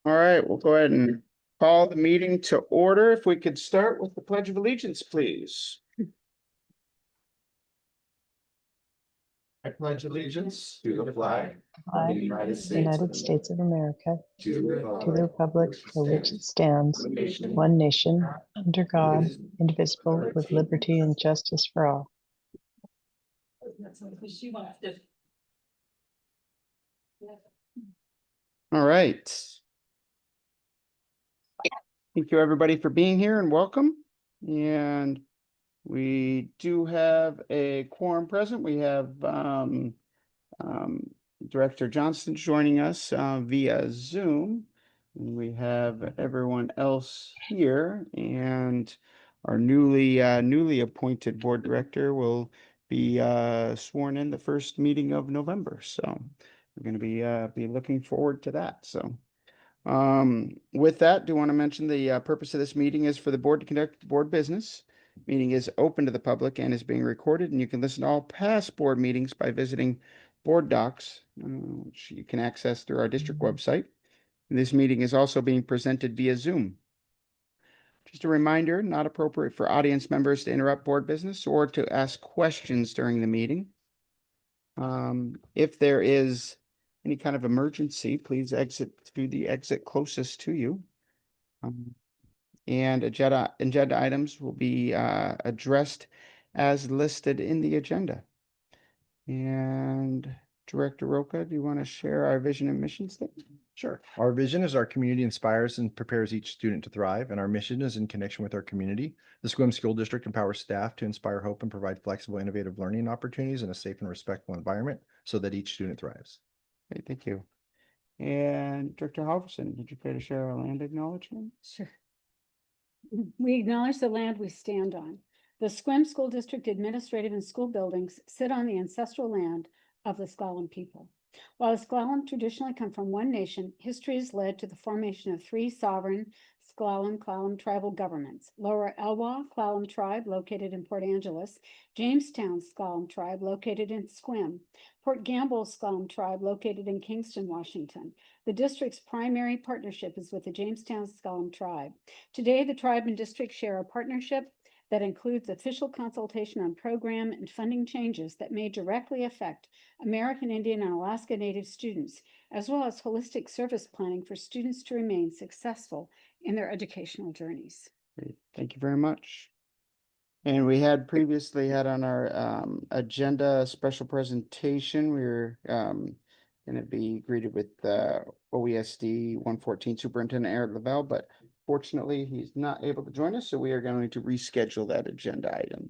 All right, we'll go ahead and call the meeting to order. If we could start with the Pledge of Allegiance, please. I pledge allegiance to the flag of the United States of America, to the to the republic for which it stands, one nation, under God, indivisible, with liberty and justice for all. All right. Thank you, everybody, for being here and welcome. And we do have a quorum present. We have Director Johnston joining us via Zoom. And we have everyone else here, and our newly appointed board director will be sworn in the first meeting of November. So we're going to be looking forward to that. So with that, do want to mention the purpose of this meeting is for the board to conduct board business. Meeting is open to the public and is being recorded, and you can listen to all past board meetings by visiting board docs, which you can access through our district website. This meeting is also being presented via Zoom. Just a reminder, not appropriate for audience members to interrupt board business or to ask questions during the meeting. If there is any kind of emergency, please exit through the exit closest to you. And agenda items will be addressed as listed in the agenda. And Director Roca, do you want to share our vision and mission statement? Sure. Our vision is our community inspires and prepares each student to thrive, and our mission is in connection with our community. The Sequim School District empowers staff to inspire hope and provide flexible, innovative learning opportunities in a safe and respectful environment so that each student thrives. Okay, thank you. And Director Halverson, would you care to share our land acknowledgement? Sure. We acknowledge the land we stand on. The Sequim School District administrative and school buildings sit on the ancestral land of the S'Klallam people. While the S'Klallam traditionally come from one nation, history has led to the formation of three sovereign S'Klallam tribal governments: Lower Elwha S'Klallam tribe located in Port Angeles, Jamestown S'Klallam tribe located in Sequim, Port Gamble S'Klallam tribe located in Kingston, Washington. The district's primary partnership is with the Jamestown S'Klallam tribe. Today, the tribe and district share a partnership that includes official consultation on program and funding changes that may directly affect American Indian and Alaska Native students, as well as holistic service planning for students to remain successful in their educational journeys. Great. Thank you very much. And we had previously had on our agenda a special presentation. We were going to be greeted with OESD 114 Superintendent Eric Lavelle, but fortunately he's not able to join us, so we are going to reschedule that agenda item.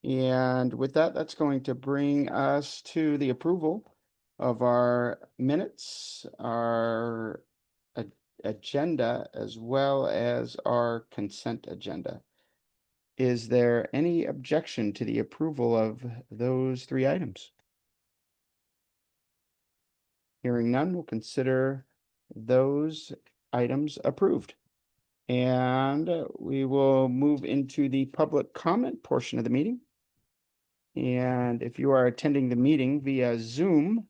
And with that, that's going to bring us to the approval of our minutes, our agenda, as well as our consent agenda. Is there any objection to the approval of those three items? Hearing none, we'll consider those items approved. And we will move into the public comment portion of the meeting. And if you are attending the meeting via Zoom,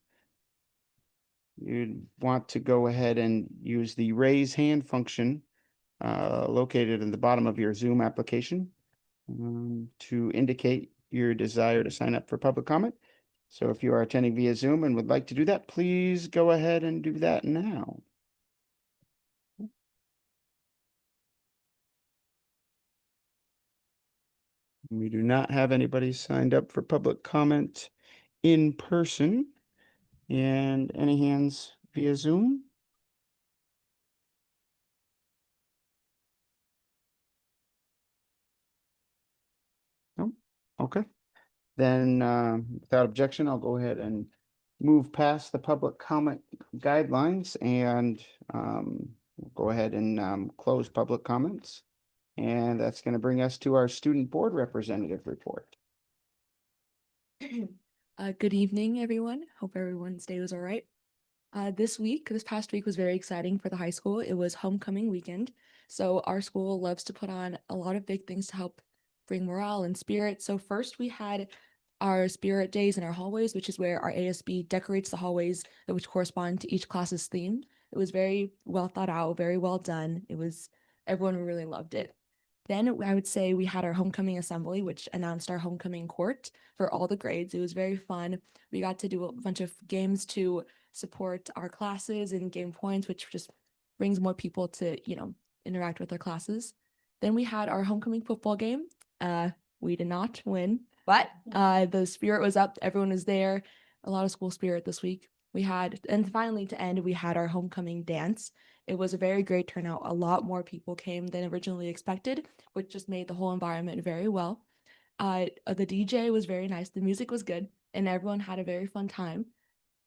you'd want to go ahead and use the raise hand function located in the bottom of your Zoom application to indicate your desire to sign up for public comment. So if you are attending via Zoom and would like to do that, please go ahead and do that now. We do not have anybody signed up for public comment in person. And any hands via Zoom? No? Okay. Then without objection, I'll go ahead and move past the public comment guidelines and we'll go ahead and close public comments. And that's going to bring us to our student board representative report. Good evening, everyone. Hope everyone's day was all right. This past week was very exciting for the high school. It was homecoming weekend. So our school loves to put on a lot of big things to help bring morale and spirit. So first we had our spirit days in our hallways, which is where our ASB decorates the hallways which correspond to each class's theme. It was very well thought out, very well done. Everyone really loved it. Then I would say we had our homecoming assembly, which announced our homecoming court for all the grades. It was very fun. We got to do a bunch of games to support our classes and gain points, which just brings more people to, interact with our classes. Then we had our homecoming football game. We did not win, but the spirit was up. Everyone was there. A lot of school spirit this week. And finally to end, we had our homecoming dance. It was a very great turnout. A lot more people came than originally expected, which just made the whole environment very well. The DJ was very nice. The music was good, and everyone had a very fun time.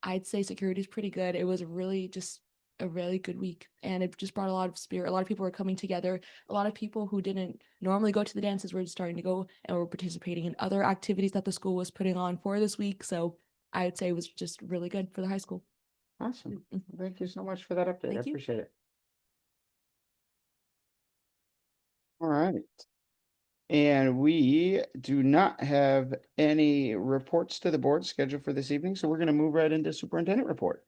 I'd say security is pretty good. It was really just a really good week, and it just brought a lot of spirit. A lot of people were coming together. A lot of people who didn't normally go to the dances were starting to go and were participating in other activities that the school was putting on for this week. So I would say it was just really good for the high school. Awesome. Thank you so much for that update. I Thank you. appreciate it. All right. And we do not have any reports to the board scheduled for this evening, so we're going to move right into superintendent report.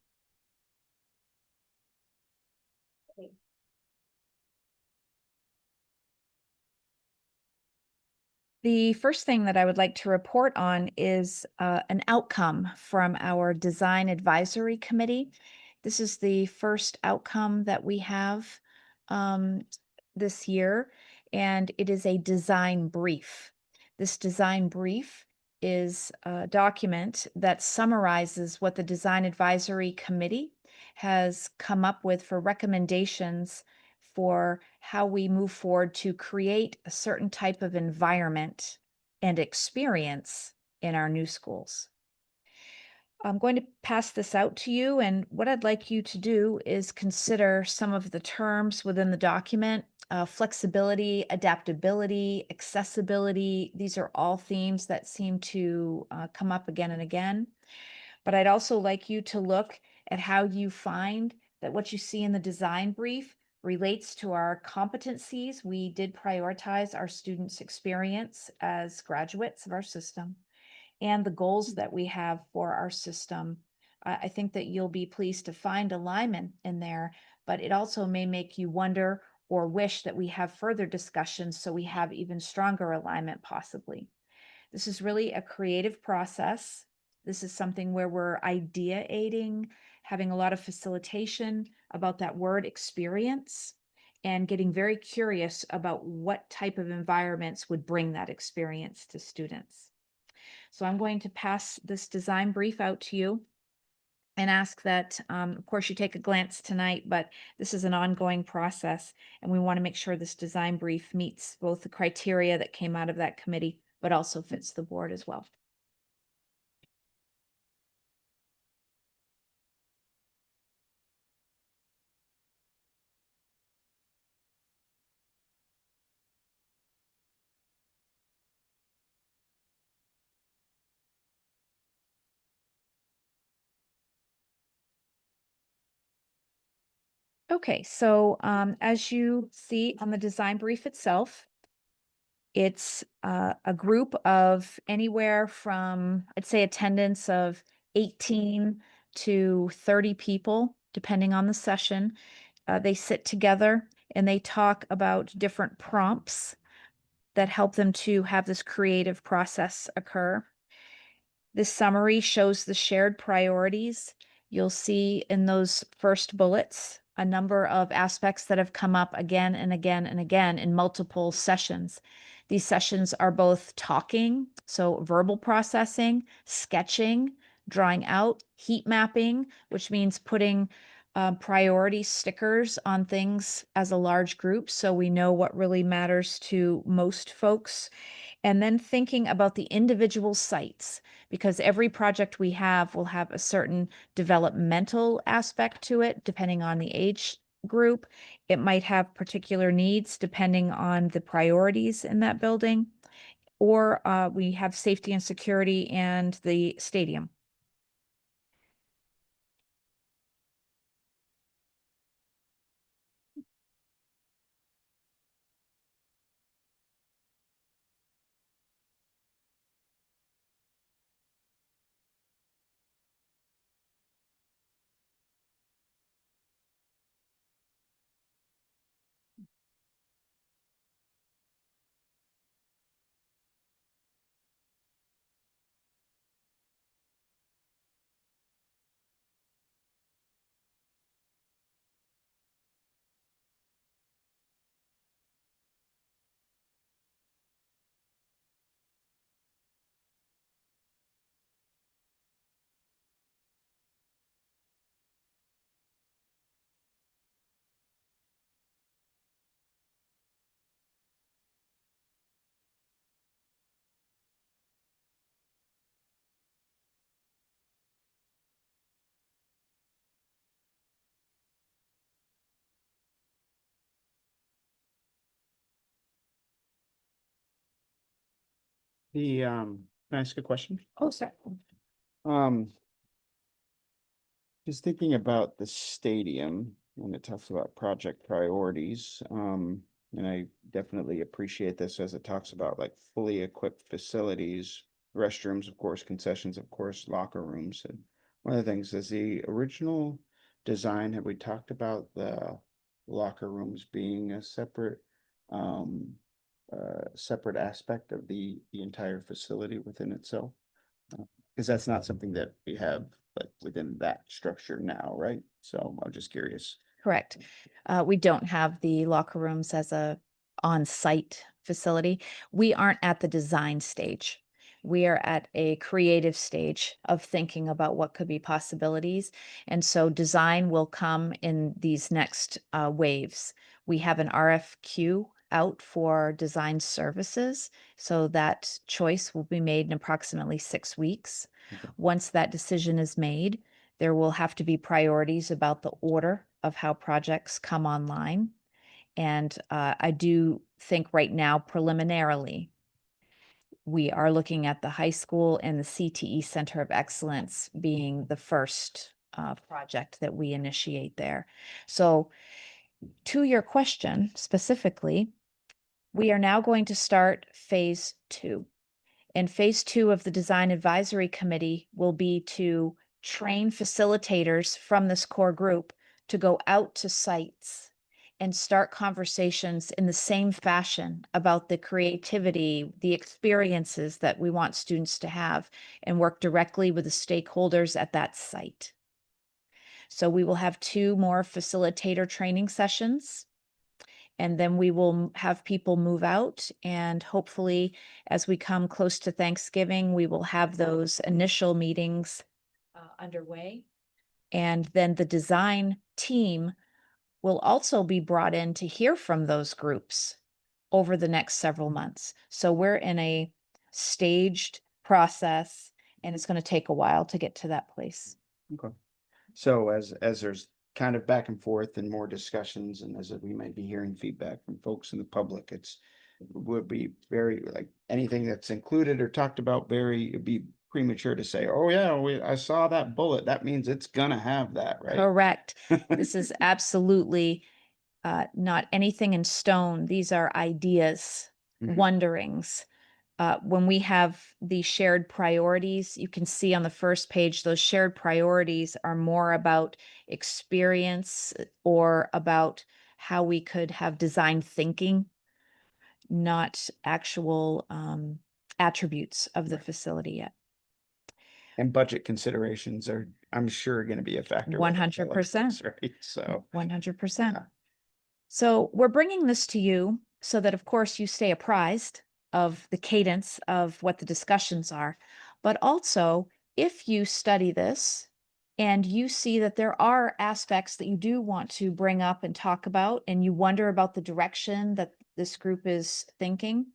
The first thing that I would like to report on is an outcome from our Design Advisory Committee. This is the first outcome that we have this year, and it is a design brief. This design brief is a document that summarizes what the Design Advisory Committee has come up with for recommendations for how we move forward to create a certain type of environment and experience in our new schools. I'm going to pass this out to you, and what I'd like you to do is consider some of the terms within the document. Flexibility, adaptability, accessibility. These are all themes that seem to come up again and again. But I'd also like you to look at how you find that what you see in the design brief relates to our competencies. We did prioritize our students' experience as graduates of our system and the goals that we have for our system. I think that you'll be pleased to find alignment in there, but it also may make you wonder or wish that we have further discussions so we have even stronger alignment possibly. This is really a creative process. This is something where we're ideating, having a lot of facilitation about that word experience, and getting very curious about what type of environments would bring that experience to students. So I'm going to pass this design brief out to you and ask that, of course, you take a glance tonight, but this is an ongoing process, and we want to make sure this design brief meets both the criteria that came out of that committee, but also fits the board as well. Okay, so as you see on the design brief itself, it's a group of anywhere from, I'd say, attendance of 18 to 30 people, depending on the session. They sit together and they talk about different prompts that help them to have this creative process occur. This summary shows the shared priorities. You'll see in those first bullets a number of aspects that have come up again and again and again in multiple sessions. These sessions are both talking, so verbal processing, sketching, drawing out, heat mapping, which means putting priority stickers on things as a large group so we know what really matters to most folks. And then thinking about the individual sites, because every project we have will have a certain developmental aspect to it, depending on the age group. It might have particular needs depending on the priorities in that building, or we have safety and security and the stadium. Can I ask a question? Oh, sorry. Um, just thinking about the stadium when it talks about project priorities, and I definitely appreciate this as it talks about like fully equipped facilities, restrooms, of course, concessions, of course, locker rooms. And one of the things is the original design, have we talked about the locker rooms being a um, separate aspect of the entire facility within itself? Because that's not something that we have like within that structure now, right? So I'm just curious. Correct. We don't have the locker rooms as a on-site facility. We aren't at the design stage. We are at a creative stage of thinking about what could be possibilities. And so design will come in these next waves. We have an RFQ out for design services, so that choice will be made in approximately 6 weeks. Okay. Once that decision is made, there will have to be priorities about the order of how projects come online. And I do think right now, preliminarily, we are looking at the high school and the CTE Center of Excellence being the first project that we initiate there. So to your question specifically, we are now going to start phase 2. And phase 2 of the Design Advisory Committee will be to train facilitators from this core group to go out to sites and start conversations in the same fashion about the creativity, the experiences that we want students to have, and work directly with the stakeholders at that site. So we will have 2 more facilitator training sessions, and then we will have people move out, and hopefully as we come close to Thanksgiving, we will have those initial meetings underway. And then the design team will also be brought in to hear from those groups over the next several months. So we're in a staged process, and it's going to take a while to get to that place. Okay. So as there's kind of back and forth and more discussions, and as we might be hearing feedback from folks in the public, it would be very like anything that's included or talked about, it'd be premature to say, oh yeah, I saw that bullet. That means it's gonna have that, right? Correct. This is absolutely not anything in stone. These are ideas, Mhm. wonderings. When we have the shared priorities, you can see on the first page, those shared priorities are more about experience or about how we could have design thinking, not actual attributes of the facility yet. And budget considerations are, I'm sure, gonna be a factor. with all of this, 100%. Right, so. 100%. Yeah. So we're bringing this to you so that, of course, you stay apprised of the cadence of what the discussions are. But also, if you study this and you see that there are aspects that you do want to bring up and talk about, and you wonder about the direction that this group is thinking,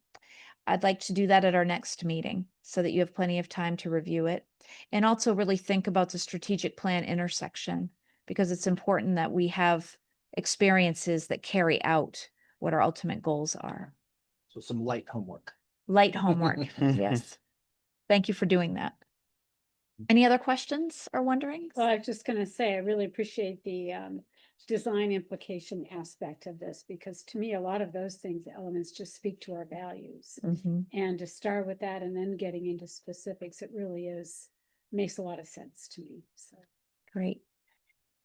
I'd like to do that at our next meeting so that you have plenty of time to review it. And also really think about the strategic plan intersection, because it's important that we have experiences that carry out what our ultimate goals are. So some light homework. Light homework, yes. Thank you for doing that. Any other questions or wonderings? Well, I was just gonna say, I really appreciate the design implication aspect of this, because to me, a lot of those things, elements just speak to our values. Mhm. And to start with that and then getting into specifics, it really makes a lot of sense to me, so. Great.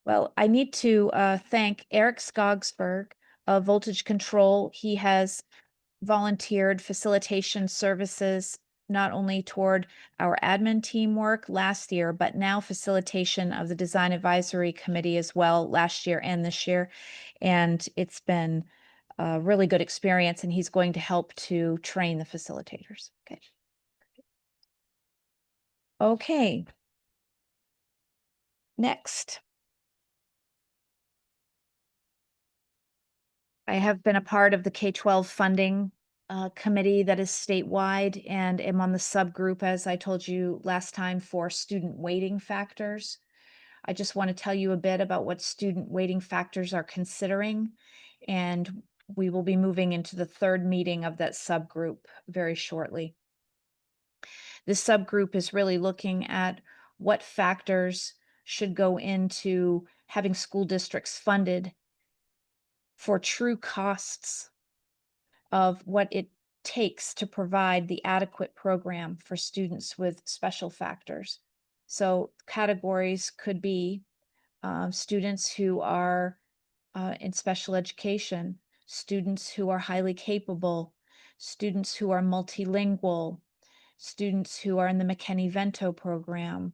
Well, I need to thank Eric Skogsberg of Voltage Control. He has volunteered facilitation services not only toward our admin teamwork last year, but now facilitation of the Design Advisory Committee as well last year and this year. And it's been a really good experience, and he's going to help to train the facilitators. Okay. Okay. Next. I have been a part of the K-12 funding committee that is statewide, and am on the subgroup, as I told you last time, for student weighting factors. I just want to tell you a bit about what student weighting factors are considering, and we will be moving into the 3rd meeting of that subgroup very shortly. This subgroup is really looking at what factors should go into having school districts funded for true costs of what it takes to provide the adequate program for students with special factors. So categories could be students who are in special education, students who are highly capable, students who are multilingual, students who are in the McKinney-Vento program.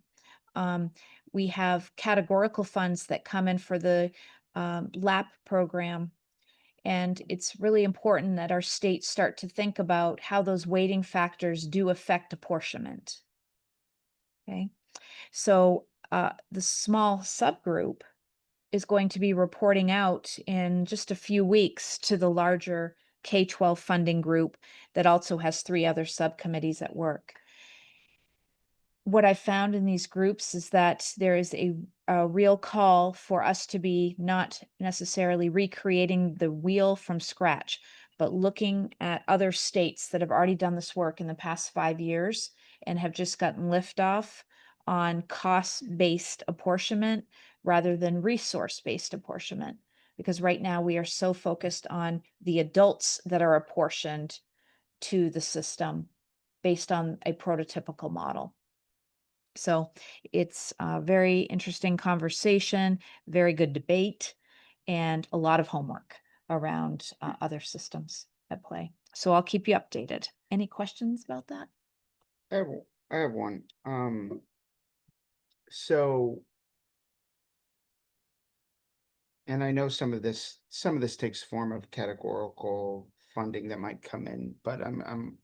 We have categorical funds that come in for the LAP program. And it's really important that our states start to think about how those weighting factors do affect apportionment. Okay, so the small subgroup is going to be reporting out in just a few weeks to the larger K-12 funding group that also has 3 other subcommittees at work. What I found in these groups is that there is a real call for us to be not necessarily recreating the wheel from scratch, but looking at other states that have already done this work in the past 5 years and have just gotten liftoff on cost-based apportionment rather than resource-based apportionment. Because right now we are so focused on the adults that are apportioned to the system based on a prototypical model. So it's a very interesting conversation, very good debate, and a lot of homework around other systems at play. So I'll keep you updated. Any questions about that? I have one. So, and I know some of this takes form of categorical funding that might come in, but I'm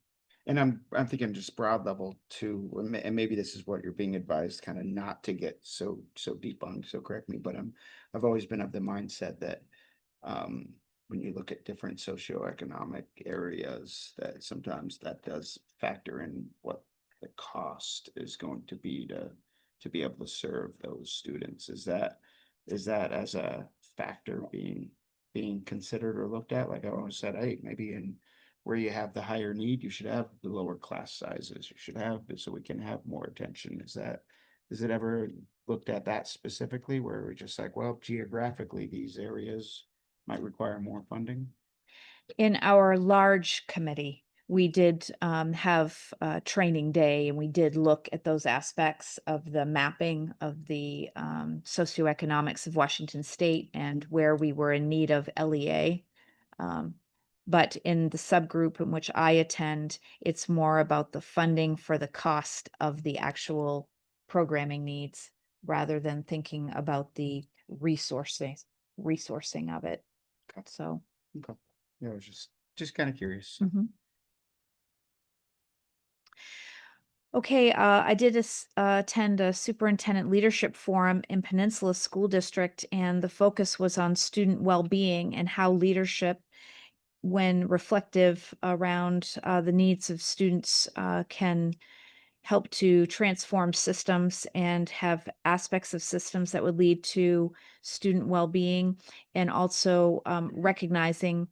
thinking just broad level too, and maybe this is what you're being advised, kind of not to get so deep on, so correct me, but I've always been of the mindset that when you look at different socioeconomic areas, that sometimes that does factor in what the cost is going to be to be able to serve those students. Is that as a factor being considered or looked at? Like I always said, hey, maybe in where you have the higher need, you should have the lower class sizes. You should have so we can have more attention. Is it ever looked at that specifically where we're just like, well, geographically, these areas might require more funding? In our large committee, we did have a training day, and we did look at those aspects of the mapping of the socioeconomics of Washington State and where we were in need of LEA. But in the subgroup in which I attend, it's more about the funding for the cost of the actual programming needs rather than thinking about the resourcing of it. Okay. So. Okay. Yeah, I was just kind of curious. Mhm. Okay, I did attend a superintendent leadership forum in Peninsula School District, and the focus was on student well-being and how leadership, when reflective around the needs of students, can help to transform systems and have aspects of systems that would lead to student well-being, and also recognizing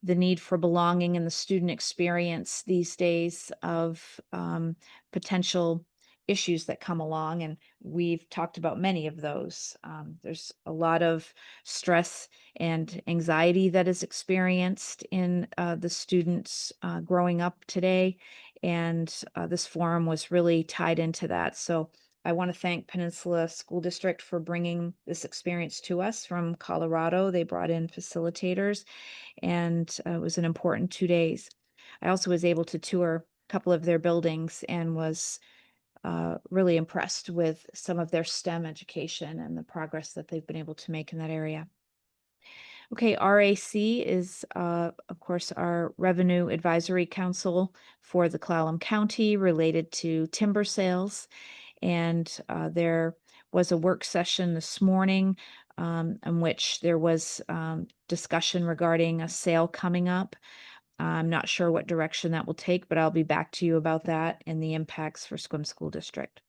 the need for belonging and the student experience these days of potential issues that come along. And we've talked about many of those. There's a lot of stress and anxiety that is experienced in the students growing up today. And this forum was really tied into that. So I want to thank Peninsula School District for bringing this experience to us from Colorado. They brought in facilitators, and it was an important 2 days. I also was able to tour a couple of their buildings and was really impressed with some of their STEM education and the progress that they've been able to make in that area. Okay, RAC is, of course, our Revenue Advisory Council for the Clallam County related to timber sales. And there was a work session this morning in which there was discussion regarding a sale coming up. I'm not sure what direction that will take, but I'll be back to you about that and the impacts for Sequim School District.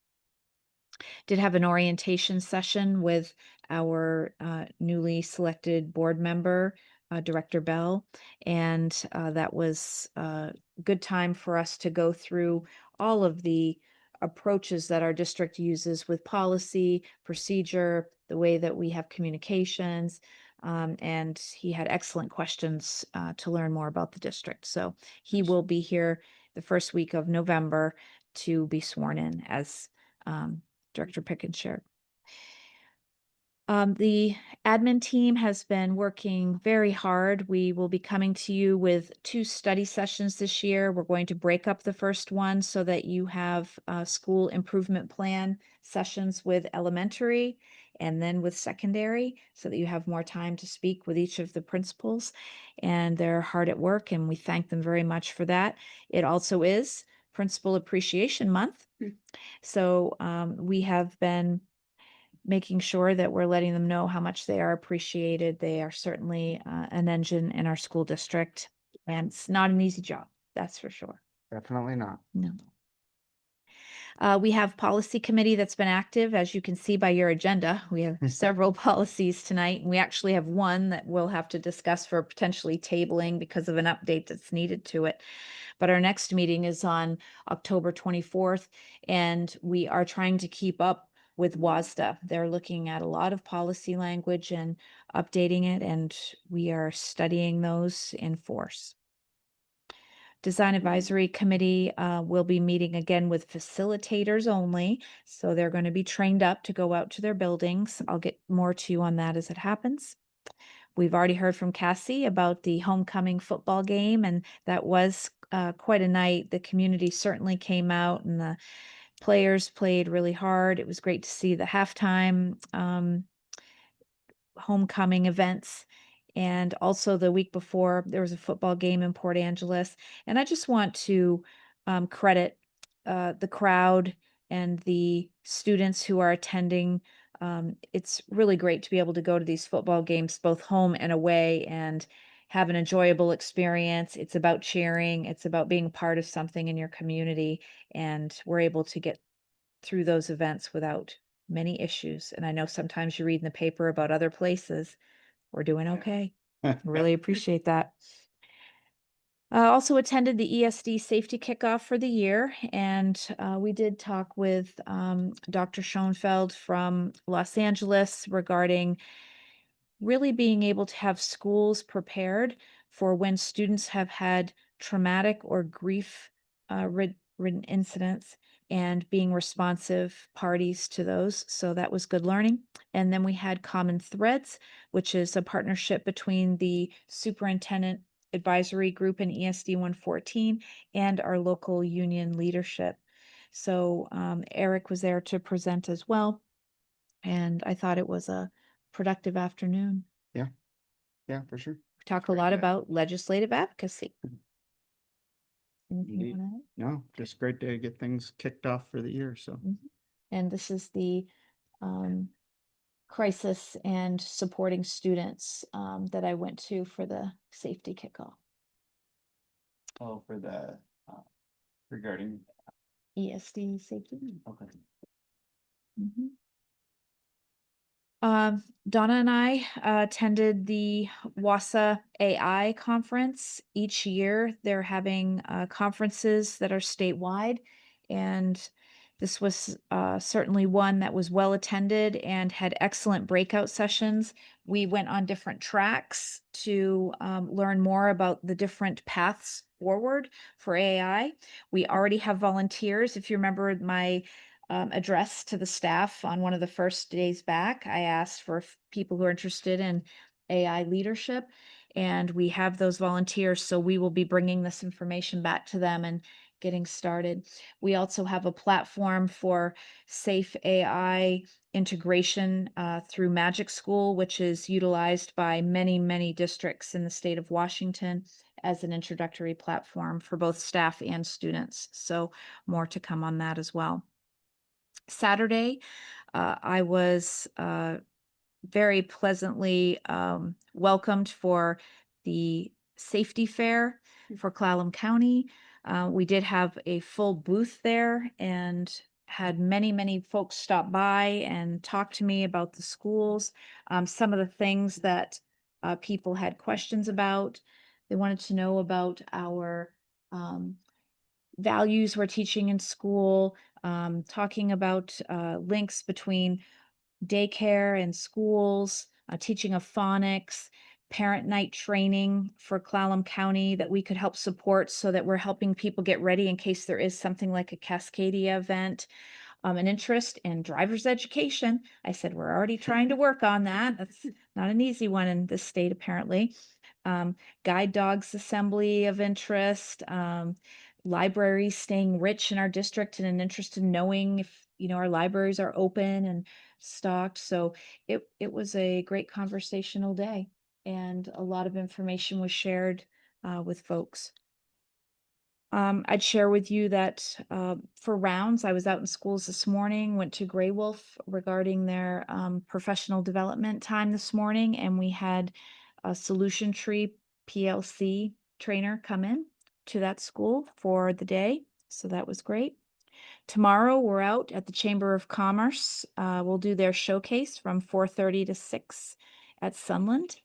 Did have an orientation session with our newly selected board member, Director Bell. And that was a good time for us to go through all of the approaches that our district uses with policy, procedure, the way that we have communications. And he had excellent questions to learn more about the district. So he will be here the first week of November to be sworn in, as Director Pickens shared. The admin team has been working very hard. We will be coming to you with 2 study sessions this year. We're going to break up the first one so that you have school improvement plan sessions with elementary and then with secondary, so that you have more time to speak with each of the principals. And they're hard at work, and we thank them very much for that. It also is Principal Appreciation Month. So we have been making sure that we're letting them know how much they are appreciated. They are certainly an engine in our school district, and it's not an easy job, that's for sure. Definitely not. No. We have policy committee that's been active, as you can see by your agenda. We have several policies tonight, and we actually have one that we'll have to discuss for potentially tabling because of an update that's needed to it. But our next meeting is on October 24th, and we are trying to keep up with WSSDA. They're looking at a lot of policy language and updating it, and we are studying those in force. Design Advisory Committee will be meeting again with facilitators only, so they're going to be trained up to go out to their buildings. I'll get more to you on that as it happens. We've already heard from Cassie about the homecoming football game, and that was quite a night. The community certainly came out, and the players played really hard. It was great to see the halftime homecoming events. And also the week before, there was a football game in Port Angeles. And I just want to credit the crowd and the students who are attending. It's really great to be able to go to these football games, both home and away, and have an enjoyable experience. It's about cheering. It's about being part of something in your community. And we're able to get through those events without many issues. And I know sometimes you read in the paper about other places. We're doing okay. Really appreciate that. Also attended the ESD safety kickoff for the year, and we did talk with Dr. Schoenfeld from Los Angeles regarding really being able to have schools prepared for when students have had traumatic or grief ridden incidents, and being responsive parties to those. So that was good learning. And then we had Common Threads, which is a partnership between the Superintendent Advisory Group and ESD 114 and our local union leadership. So Eric was there to present as well. And I thought it was a productive afternoon. Yeah, for sure. We talk a lot about legislative advocacy. Anything you Indeed. wanna add? No, just great to get things kicked off for the year, so. And this is the crisis and supporting students that I went to for the safety kickoff. Oh, for the, regarding, ESD safety. okay. Mhm. Donna and I attended the WASA AI conference. Each year, they're having conferences that are statewide, and this was certainly one that was well attended and had excellent breakout sessions. We went on different tracks to learn more about the different paths forward for AI. We already have volunteers. If you remember my address to the staff on one of the first days back, I asked for people who are interested in AI leadership, and we have those volunteers. So we will be bringing this information back to them and getting started. We also have a platform for safe AI integration through Magic School, which is utilized by many, many districts in the state of Washington as an introductory platform for both staff and students. So more to come on that as well. Saturday, I was very pleasantly welcomed for the safety fair for Clallam County. We did have a full booth there and had many, many folks stop by and talk to me about the schools. Some of the things that people had questions about. They wanted to know about our values we're teaching in school, talking about links between daycare and schools, teaching of phonics, parent night training for Clallam County that we could help support so that we're helping people get ready in case there is something like a Cascadia event. An interest in driver's education. I said, we're already trying to work on that. That's not an easy one in this state, apparently. Guide dogs assembly of interest, libraries staying rich in our district and an interest in knowing if, our libraries are open and stocked. So it was a great conversational day and a lot of information was shared with folks. I'd share with you that for rounds, I was out in schools this morning, went to Grey Wolf regarding their professional development time this morning, and we had a Solution Tree PLC trainer come in to that school for the day. So that was great. Tomorrow, we're out at the Chamber of Commerce. We'll do their showcase from 4:30 to 6 at Sunland.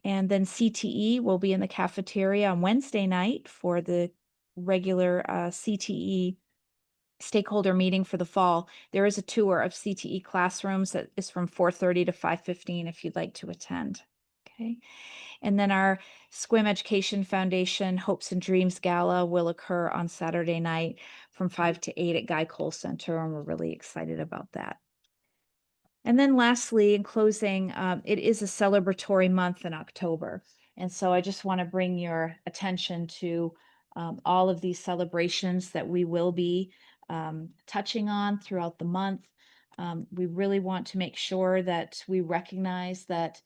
And then CTE will be in the cafeteria on Wednesday night for the regular CTE stakeholder meeting for the fall. There is a tour of CTE classrooms that is from 4:30 to 5:15 if you'd like to attend. Okay. And then our SQUIM Education Foundation Hopes and Dreams Gala will occur on Saturday night from 5 to 8 at Guy Cole Center, and we're really excited about that. And then lastly, in closing, it is a celebratory month in October. And so I just want to bring your attention to all of these celebrations that we will be touching on throughout the month. We really want to make sure that we recognize that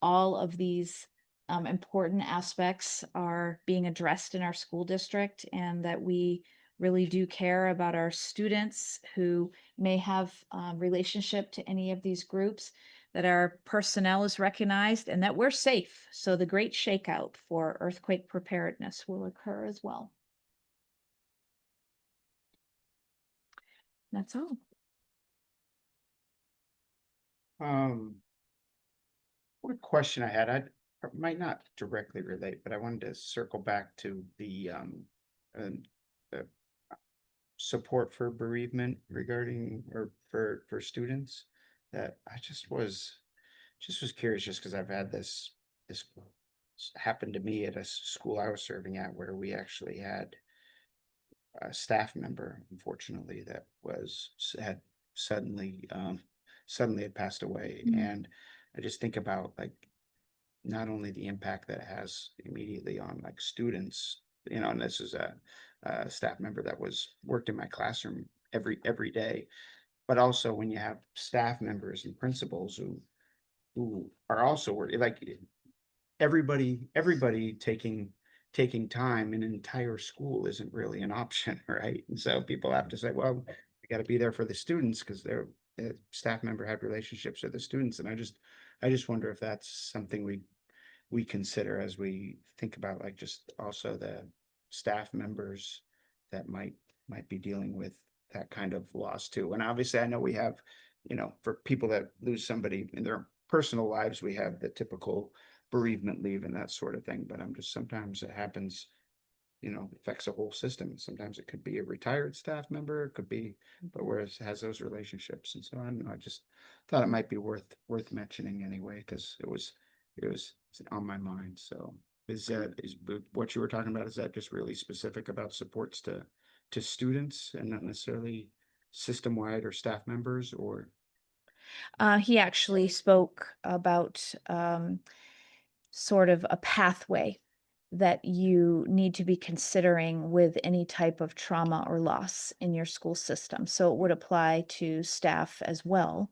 all of these important aspects are being addressed in our school district and that we really do care about our students who may have relationship to any of these groups, that our personnel is recognized and that we're safe. So the great shakeout for earthquake preparedness will occur as well. That's all. One question I had, might not directly relate, but I wanted to circle back to the support for bereavement regarding or for students. That I just was curious, just because I've had this happen to me at a school I was serving at, where we actually had a staff member, unfortunately, that had suddenly had passed away. And I just think about, like, not only the impact that it has immediately on, like, students, and this is a staff member that worked in my classroom every day, but also when you have staff members and principals who are also working, like, everybody taking time in an entire school isn't really an option, right? And so people have to say, well, we got to be there for the students because the staff member had relationships with the students. And I just wonder if that's something we consider as we think about, like, just also the staff members that might be dealing with that kind of loss too. And obviously I know we have, for people that lose somebody in their personal lives, we have the typical bereavement leave and that sort of thing. But sometimes it happens, affects a whole system. Sometimes it could be a retired staff member, it could be, but where it has those relationships. And so I don't know, I just thought it might be worth mentioning anyway, because it was on my mind. So is what you were talking about, is that just really specific about supports to students and not necessarily system-wide or staff members? Or He actually spoke about sort of a pathway that you need to be considering with any type of trauma or loss in your school system. So it would apply to staff as well.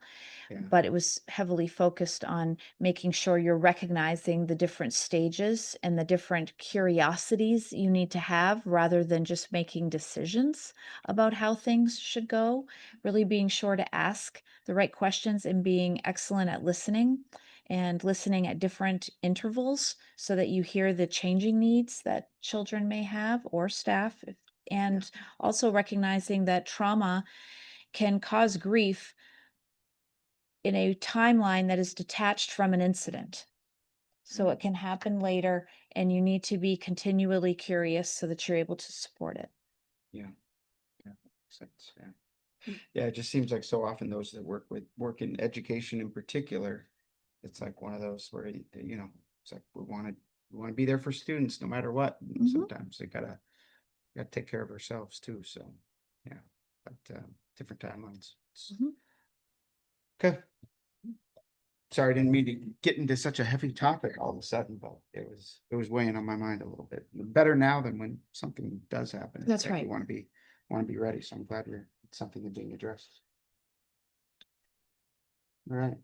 Yeah. But it was heavily focused on making sure you're recognizing the different stages and the different curiosities you need to have rather than just making decisions about how things should go. Really being sure to ask the right questions and being excellent at listening and listening at different intervals so that you hear the changing needs that children may have or staff. And also recognizing that trauma can cause grief in a timeline that is detached from an incident. So it can happen later, and you need to be continually curious so that you're able to support it. Yeah. Yeah. Makes sense, yeah. Yeah, it just seems like so often those that work in education in particular, it's like one of those where, you know, it's like we want to be there for students no matter what. And Mhm. sometimes they gotta take care of ourselves too. So, yeah, but different timelines. Mhm. Okay. Sorry, I didn't mean to get into such a heavy topic all of a sudden, but it was weighing on my mind a little bit. Better now than when something does happen. It's That's like right. you want to be ready. So I'm glad it's something that's being addressed. All right.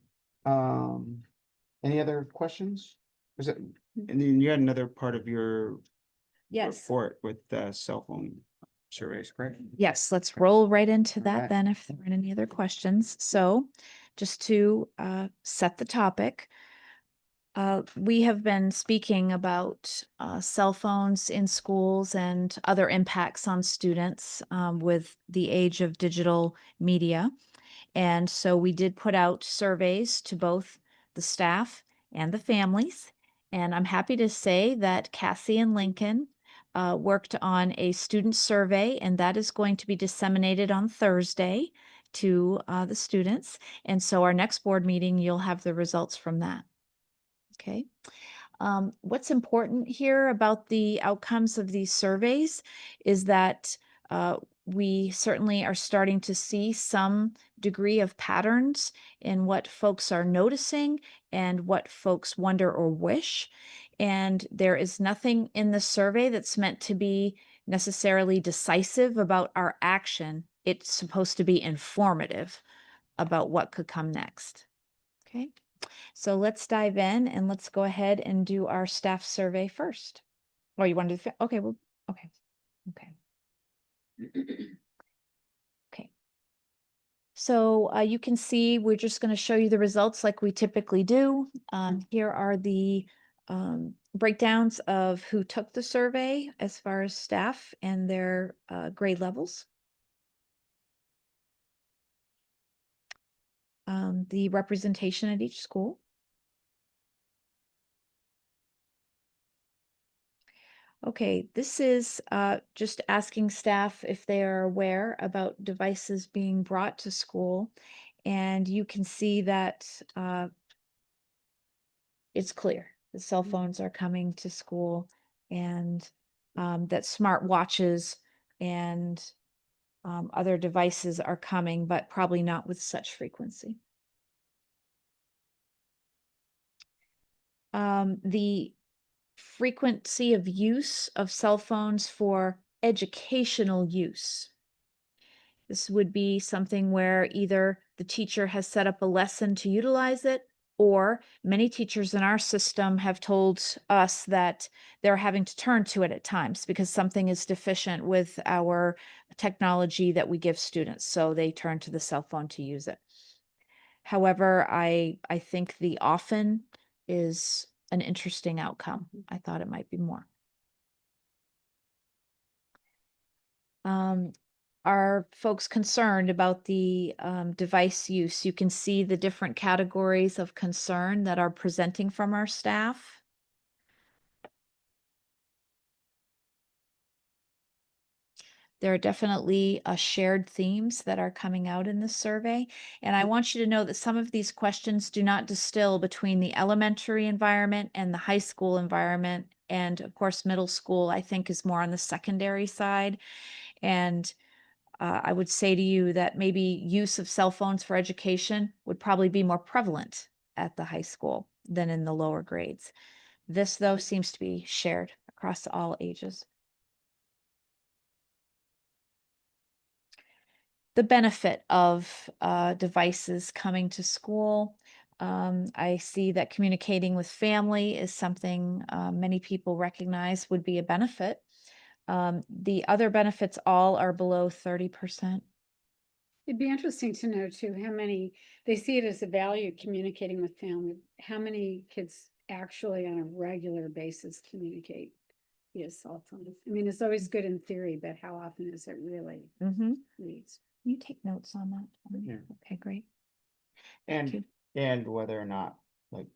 Any other questions? Was it, and then you had another part of your Yes. report with cell phone surveys, correct? Yes, let's roll right into that Alright. then if there aren't any other questions. So just to set the topic, we have been speaking about cell phones in schools and other impacts on students with the age of digital media. And so we did put out surveys to both the staff and the families. And I'm happy to say that Cassie and Lincoln worked on a student survey, and that is going to be disseminated on Thursday to the students. And so our next board meeting, you'll have the results from that. Okay. What's important here about the outcomes of these surveys is that we certainly are starting to see some degree of patterns in what folks are noticing and what folks wonder or wish. And there is nothing in the survey that's meant to be necessarily decisive about our action. It's supposed to be informative about what could come next. Okay. So let's dive in and let's go ahead and do our staff survey first. Oh, you want to do, okay, well, okay, okay. Okay. So you can see we're just going to show you the results like we typically do. Here are the breakdowns of who took the survey as far as staff and their grade levels. The representation at each school. Okay, this is just asking staff if they are aware about devices being brought to school. And you can see that it's clear. The cell phones are coming to school, and that smart watches and other devices are coming, but probably not with such frequency. The frequency of use of cell phones for educational use. This would be something where either the teacher has set up a lesson to utilize it, or many teachers in our system have told us that they're having to turn to it at times because something is deficient with our technology that we give students. So they turn to the cell phone to use it. However, I think the often is an interesting outcome. I thought it might be more. Are folks concerned about the device use? You can see the different categories of concern that are presenting from our staff. There are definitely shared themes that are coming out in this survey. And I want you to know that some of these questions do not distill between the elementary environment and the high school environment. And of course, middle school, I think, is more on the secondary side. And I would say to you that maybe use of cell phones for education would probably be more prevalent at the high school than in the lower grades. This, though, seems to be shared across all ages. The benefit of devices coming to school. I see that communicating with family is something many people recognize would be a benefit. The other benefits all are below 30%. It'd be interesting to know too, how many, they see it as a value communicating with family, how many kids actually on a regular basis communicate via cell phones. I mean, it's always good in theory, but how often is it really Mm-hmm. needs? You take notes on that for me? Yeah. Okay, great. Thank And you. and whether or not, like,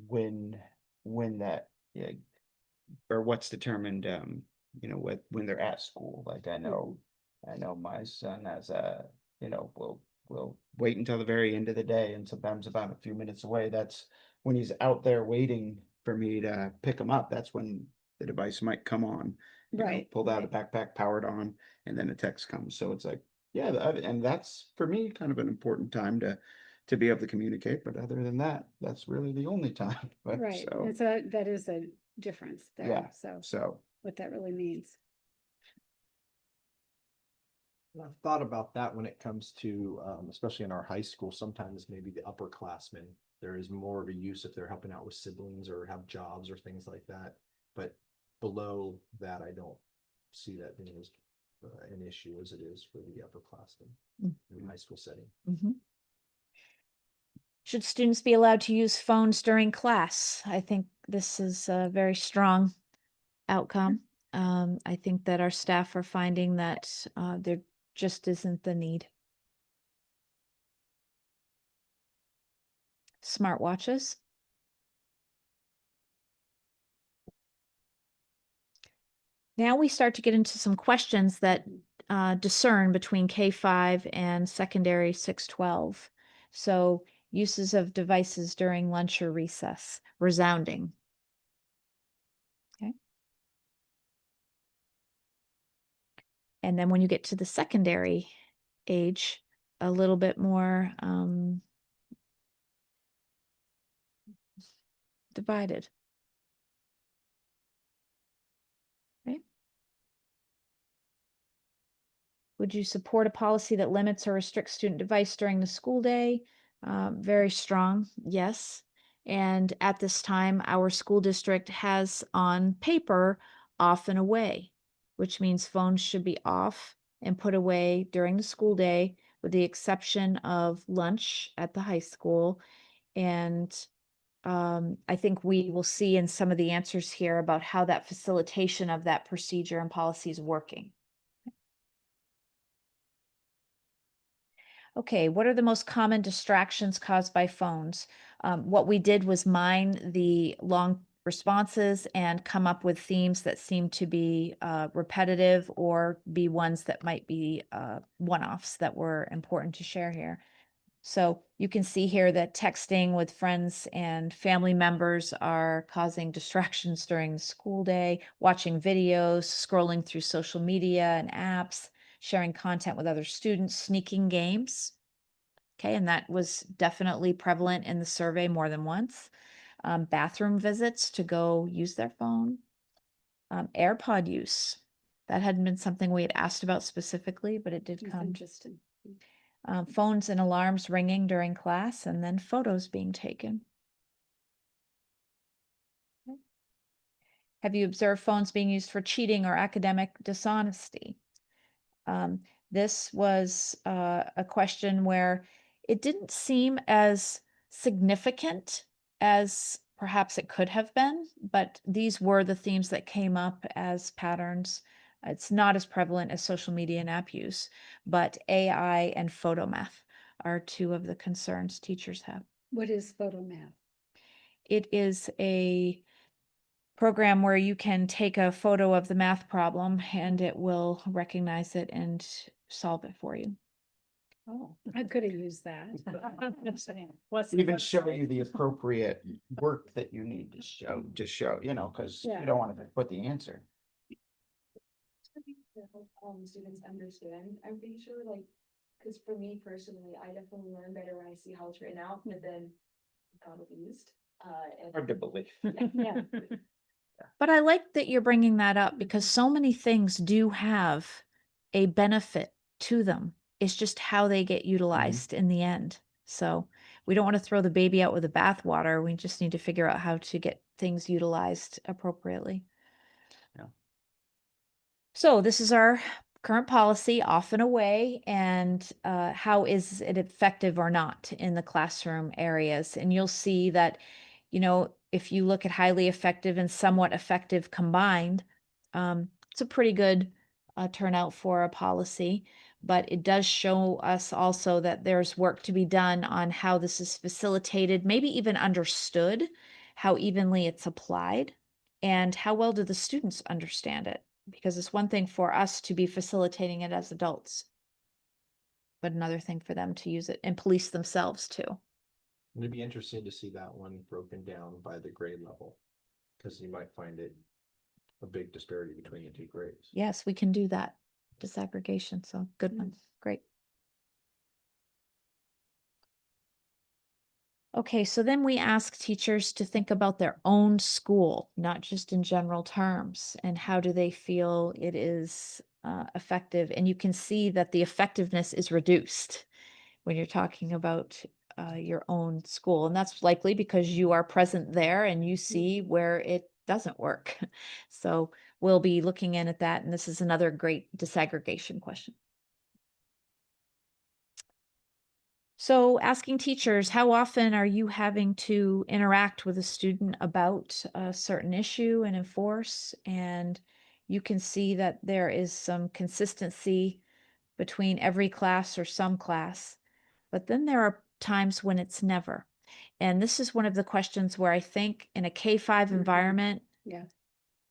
when that, yeah, or what's determined, when they're at school. Like I know my son has will wait until the very end of the day, and sometimes if I'm a few minutes away, that's when he's out there waiting for me to pick him up. That's when the device might come on, Right, pulled out of the backpack, powered on, and then a text comes. So it's like, yeah, and that's for me kind of an important time to be able to communicate. But other than that, that's really the only time. But right. so And so that is a difference yeah, there. So so what that really means. And I've thought about that when it comes to, especially in our high school, sometimes maybe the upperclassmen, there is more of a use if they're helping out with siblings or have jobs or things like that. But below that, I don't see that being as an issue as it is for the upperclassmen in the high school setting. Mhm. Should students be allowed to use phones during class? I think this is a very strong outcome. I think that our staff are finding that there just isn't the need. Smartwatches. Now we start to get into some questions that discern between K-5 and secondary 612. So uses of devices during lunch or recess, resounding. Okay. And then when you get to the secondary age, a little bit more divided. Okay. Would you support a policy that limits or restricts student device during the school day? Very strong, yes. And at this time, our school district has on paper off and away, which means phones should be off and put away during the school day, with the exception of lunch at the high school. And I think we will see in some of the answers here about how that facilitation of that procedure and policy is working. Okay, what are the most common distractions caused by phones? What we did was mine the long responses and come up with themes that seem to be repetitive or be ones that might be one-offs that were important to share here. So you can see here that texting with friends and family members are causing distractions during the school day, watching videos, scrolling through social media and apps, sharing content with other students, sneaking games. Okay, and that was definitely prevalent in the survey more than once. Bathroom visits to go use their phone. AirPod use. That hadn't been something we had asked about specifically, but it did It's come. interesting. Phones and alarms ringing during class, and then photos being taken. Have you observed phones being used for cheating or academic dishonesty? This was a question where it didn't seem as significant as perhaps it could have been, but these were the themes that came up as patterns. It's not as prevalent as social media and app use, but AI and photomath are two of the concerns teachers have. What is photomath? It is a program where you can take a photo of the math problem and it will recognize it and solve it for you. Oh, I could have used that. even show you the appropriate work that you need to show, because Yeah. you don't want to put the answer. Students understand, I'm pretty sure, like, because for me personally, I definitely learn better when I see how it's written out, but then got abused. Hard to believe. Yeah. But I like that you're bringing that up because so many things do have a benefit to them. It's just how they get utilized in the end. So we don't want to throw the baby out with the bathwater. We just need to figure out how to get things utilized appropriately. Yeah. So this is our current policy, off and away, and how is it effective or not in the classroom areas. And you'll see that, if you look at highly effective and somewhat effective combined, it's a pretty good turnout for a policy. but it does show us also that there's work to be done on how this is facilitated, maybe even understood, how evenly it's applied, and how well do the students understand it? Because it's one thing for us to be facilitating it as adults, but another thing for them to use it and police themselves too. It'd be interesting to see that one broken down by the grade level, because you might find it a big disparity between the two grades. Yes, we can do that. Disaggregation, so good one. Great. Okay, so then we ask teachers to think about their own school, not just in general terms, and how do they feel it is effective. And you can see that the effectiveness is reduced when you're talking about your own school. And that's likely because you are present there and you see where it doesn't work. So we'll be looking in at that. And this is another great disaggregation question. So asking teachers, how often are you having to interact with a student about a certain issue and enforce? And you can see that there is some consistency between every class or some class, but then there are times when it's never. And this is one of the questions where I think in a K-5 environment, Yeah.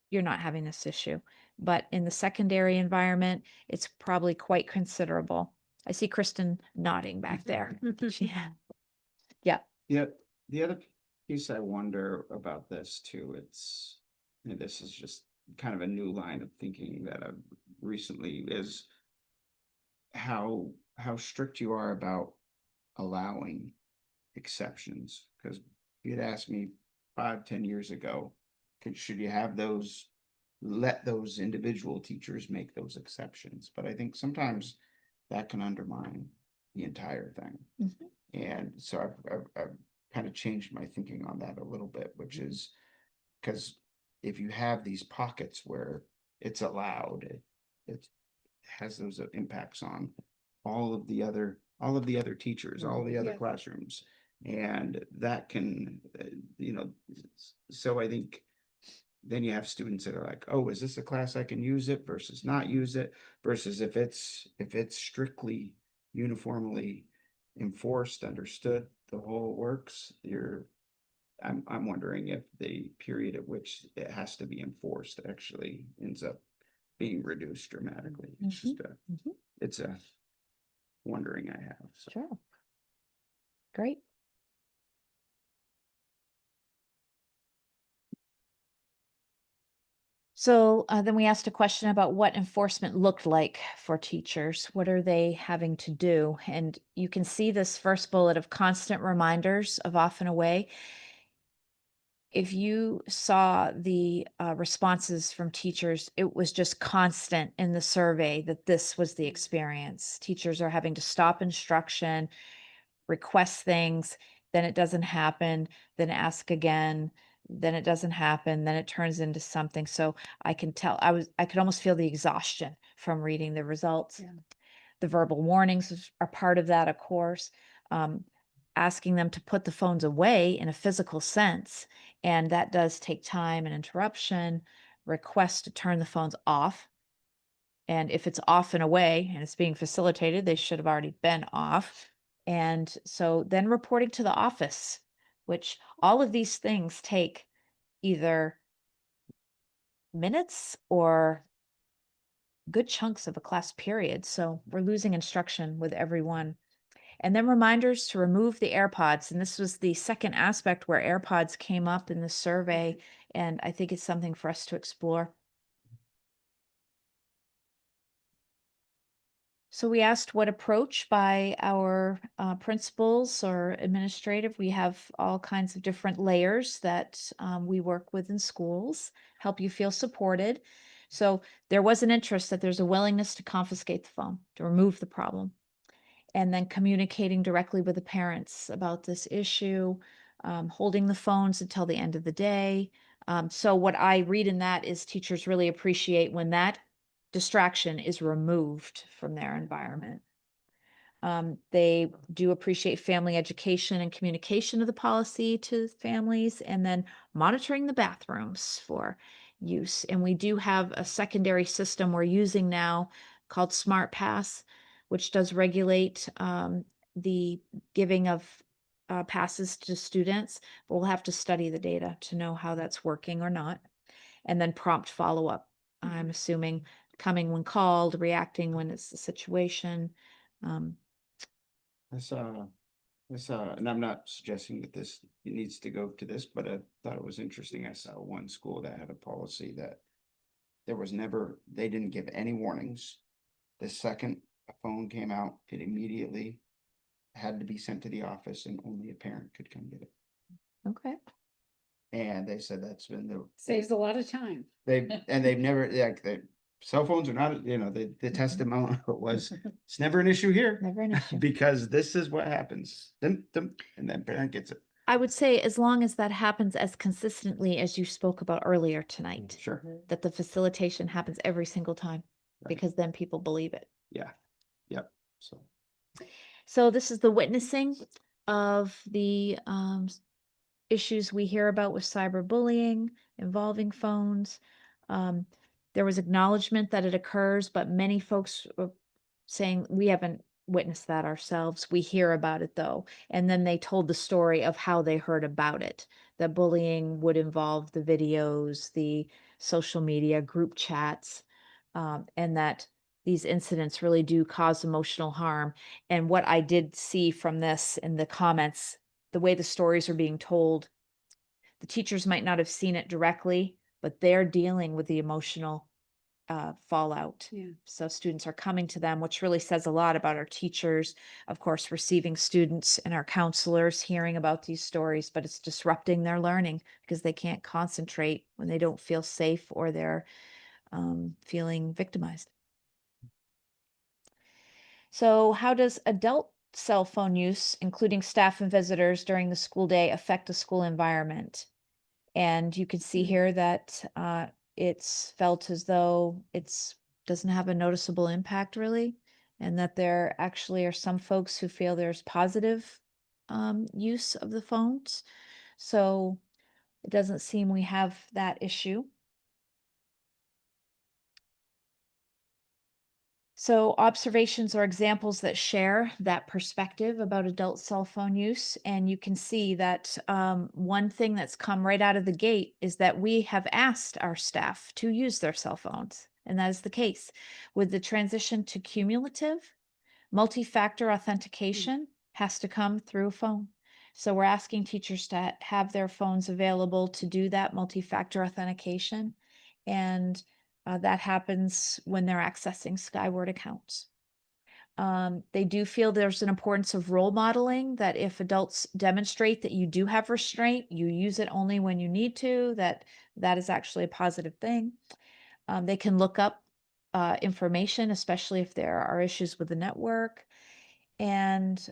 you're not having this issue, but in the secondary environment, it's probably quite considerable. I see Kristen nodding back there. Yeah. Yeah, the other piece I wonder about this too, this is just kind of a new line of thinking that I've recently is how strict you are about allowing exceptions. Because if you'd asked me 5, 10 years ago, should you have those, let those individual teachers make those exceptions? But I think sometimes that can undermine the entire thing. Mhm. And so I've kind of changed my thinking on that a little bit, which is because if you have these pockets where it's allowed, it has those impacts on all of the other teachers, all the other Yeah. classrooms. And that can, so I think then you have students that are like, oh, is this a class I can use it versus not use it, versus if it's strictly uniformly enforced, understood, the whole works, I'm wondering if the period at which it has to be enforced actually ends up being reduced dramatically. It's just Mhm. it's a wondering I have. So. Sure. Great. So then we asked a question about what enforcement looked like for teachers. What are they having to do? And you can see this first bullet of constant reminders of off and away. If you saw the responses from teachers, it was just constant in the survey that this was the experience. Teachers are having to stop instruction, request things, then it doesn't happen, then ask again, then it doesn't happen, then it turns into something. So I can tell I could almost feel the exhaustion from reading the results. Yeah. The verbal warnings are part of that, of course. Asking them to put the phones away in a physical sense. And that does take time and interruption. Requests to turn the phones off. And if it's off and away and it's being facilitated, they should have already been off. And so then reporting to the office, which all of these things take either minutes or good chunks of a class period. So we're losing instruction with everyone. And then reminders to remove the AirPods. And this was the second aspect where AirPods came up in the survey. And I think it's something for us to explore. So we asked what approach by our principals or administrative. We have all kinds of different layers that we work with in schools, help you feel supported. So there was an interest that there's a willingness to confiscate the phone, to remove the problem. And then communicating directly with the parents about this issue, holding the phones until the end of the day. So what I read in that is teachers really appreciate when that distraction is removed from their environment. They do appreciate family education and communication of the policy to families, and then monitoring the bathrooms for use. And we do have a secondary system we're using now called Smart Pass, which does regulate the giving of passes to students, but we'll have to study the data to know how that's working or not. And then prompt follow-up, I'm assuming coming when called, reacting when it's the situation. Um, And I'm not suggesting that this needs to go to this, but I thought it was interesting. I saw one school that had a policy that they didn't give any warnings. The second a phone came out, it immediately had to be sent to the office and only a parent could come get it. Okay. And they said that's been Saves a lot of time. they've never, like, the cell phones are not, the testimonial was, it's never an issue here. Never an issue. Because this is what happens. And then parent gets it. I would say as long as that happens as consistently as you spoke about earlier tonight, Sure. that the facilitation happens every single time, Right. because then people believe it. Yeah. Yep. So. So this is the witnessing of the issues we hear about with cyberbullying involving phones. There was acknowledgement that it occurs, but many folks were saying we haven't witnessed that ourselves. We hear about it though. And then they told the story of how they heard about it. That bullying would involve the videos, the social media, group chats, and that these incidents really do cause emotional harm. And what I did see from this in the comments, the way the stories are being told, the teachers might not have seen it directly, but they're dealing with the emotional fallout. Yeah. So students are coming to them, which really says a lot about our teachers, of course, receiving students and our counselors hearing about these stories, but it's disrupting their learning because they can't concentrate when they don't feel safe or they're feeling victimized. So how does adult cell phone use, including staff and visitors during the school day, affect the school environment? And you can see here that it's felt as though it's doesn't have a noticeable impact really, and that there actually are some folks who feel there's positive use of the phones. So it doesn't seem we have that issue. So observations are examples that share that perspective about adult cell phone use. And you can see that one thing that's come right out of the gate is that we have asked our staff to use their cell phones. And that is the case. With the transition to cumulative, multi-factor authentication has to come through a phone. So we're asking teachers to have their phones available to do that multi-factor authentication. And that happens when they're accessing Skyward accounts. They do feel there's an importance of role modeling, that if adults demonstrate that you do have restraint, you use it only when you need to, that is actually a positive thing. They can look up information, especially if there are issues with the network. And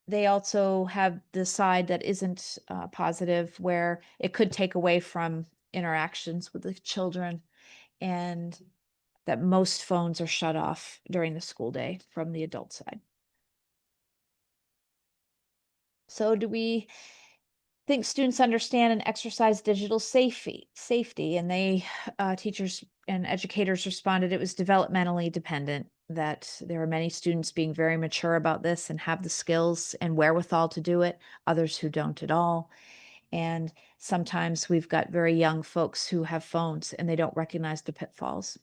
they also have the side that isn't positive, where it could take away from interactions with the children, and that most phones are shut off during the school day from the adult side. So do we think students understand and exercise digital safety? And they, teachers and educators responded it was developmentally dependent, that there are many students being very mature about this and have the skills and wherewithal to do it, others who don't at all. And sometimes we've got very young folks who have phones and they don't recognize the pitfalls.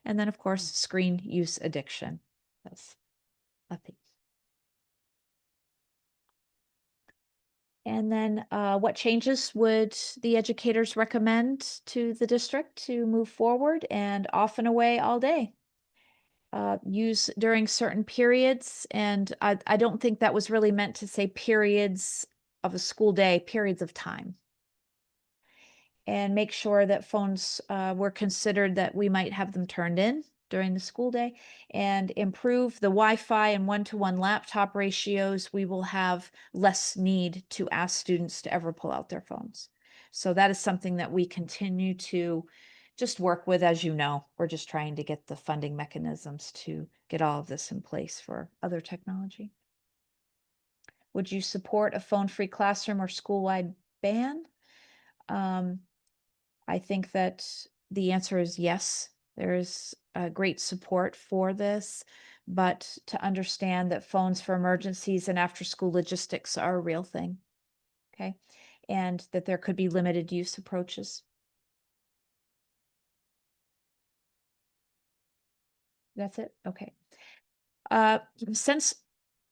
And then, of course, screen use addiction. That's a thing. And then what changes would the educators recommend to the district to move forward? And off and away all day. Use during certain periods. And I don't think that was really meant to say periods of a school day, periods of time. And make sure that phones were considered, that we might have them turned in during the school day, and improve the Wi-Fi and one-to-one laptop ratios. We will have less need to ask students to ever pull out their phones. So that is something that we continue to just work with. As you know, we're just trying to get the funding mechanisms to get all of this in place for other technology. Would you support a phone-free classroom or school-wide ban? I think that the answer is yes. There's great support for this, but to understand that phones for emergencies and after-school logistics are a real thing. Okay, and that there could be limited use approaches. That's it? Okay. Since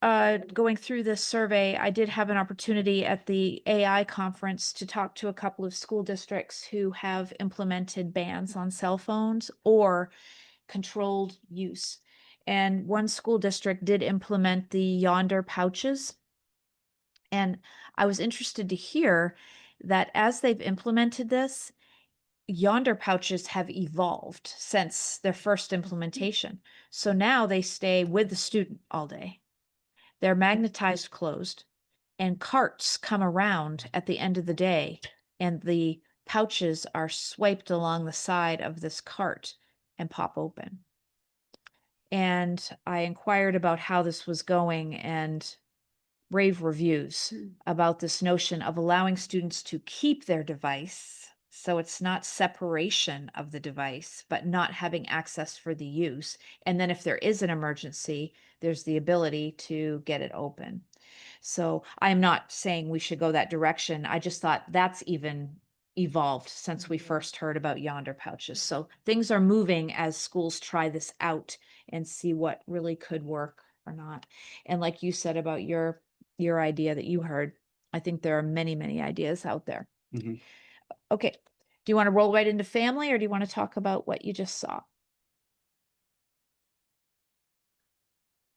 going through this survey, I did have an opportunity at the AI conference to talk to a couple of school districts who have implemented bans on cell phones or controlled use. And one school district did implement the Yonder pouches. And I was interested to hear that as they've implemented this, Yonder pouches have evolved since their first implementation. So now they stay with the student all day. They're magnetized closed, and carts come around at the end of the day, and the pouches are swiped along the side of this cart and pop open. And I inquired about how this was going, and rave reviews about this notion of allowing students to keep their device. So it's not separation of the device, but not having access for the use. And then if there is an emergency, there's the ability to get it open. So I'm not saying we should go that direction. I just thought that's even evolved since we first heard about Yonder pouches. So things are moving as schools try this out and see what really could work or not. And like you said about your idea that you heard, I think there are many, many ideas out there. Mhm. Okay. Do you want to roll right into family, or do you want to talk about what you just saw?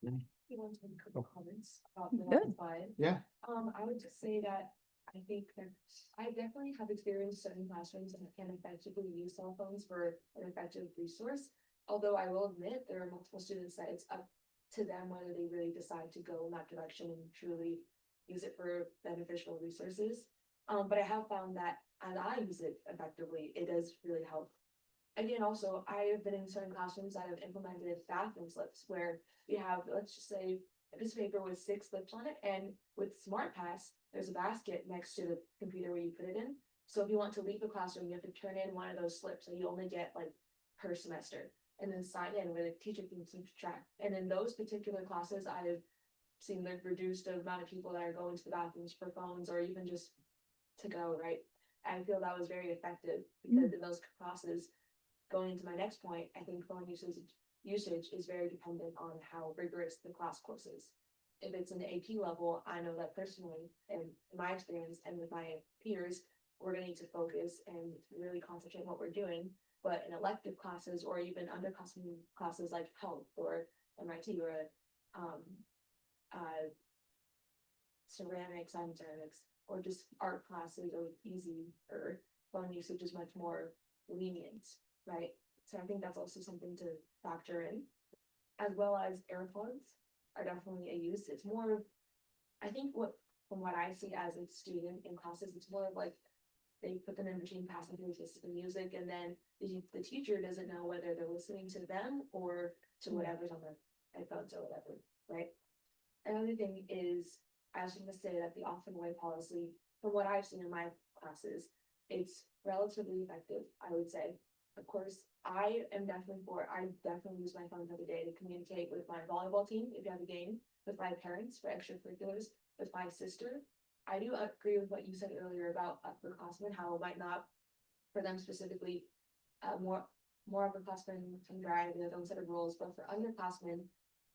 You want to make a couple comments about the Good. slide? Yeah. I would just say that I think that I definitely have experienced certain classrooms that can effectively use cell phones for an effective resource. Although I will admit there are multiple students that it's up to them whether they really decide to go in that direction and truly use it for beneficial resources. But I have found that as I use it effectively, it does really help. Again, also, I have been in certain classrooms that have implemented bathroom slips where you have, let's just say, a piece of paper with 6 slips on it, and with SmartPass, there's a basket next to the computer where you put it in. So if you want to leave the classroom, you have to turn in one of those slips, and you only get like per semester, and then sign in where the teacher can keep track. And in those particular classes, I've seen the reduced amount of people that are going to the bathrooms for phones or even just to go, right? I feel that was very effective because in those classes, going into my next point, I think phone usage is very dependent on how rigorous the class course is. If it's an AP level, I know that personally, and in my experience and with my peers, we're going to need to focus and really concentrate on what we're doing. But in elective classes or even underclassmen classes like health or MIT or ceramics, or just art classes or easy or phone usage is much more lenient, right? So I think that's also something to factor in, as well as AirPods are definitely a use. It's more of, I think from what I see as a student in classes, it's more of like they put them in between passengers, listen to music, and then the teacher doesn't know whether they're listening to them or to whatever's on their headphones or whatever, right? Another thing is, I was going to say that the off and away policy, from what I've seen in my classes, it's relatively effective, I would say. Of course, I definitely use my phone every day to communicate with my volleyball team if you have a game, with my parents for extracurriculars, with my sister. I do agree with what you said earlier about upperclassmen, how it might not, for them specifically, more upperclassmen can drive their own set of rules, but for underclassmen,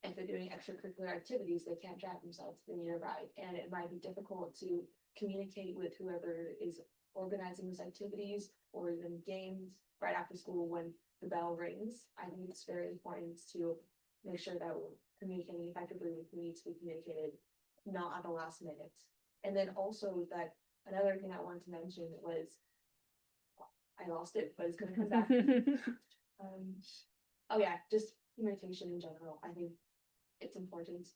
if they're doing extracurricular activities, they can't drive themselves, they need a ride. And it might be difficult to communicate with whoever is organizing those activities or even games right after school when the bell rings. I think it's very important to make sure that we're communicating effectively with who needs to be communicated, not at the last minute. And then also that another thing I wanted to mention was, I lost it, but it's gonna come back. Oh yeah, just communication in general. I think it's important.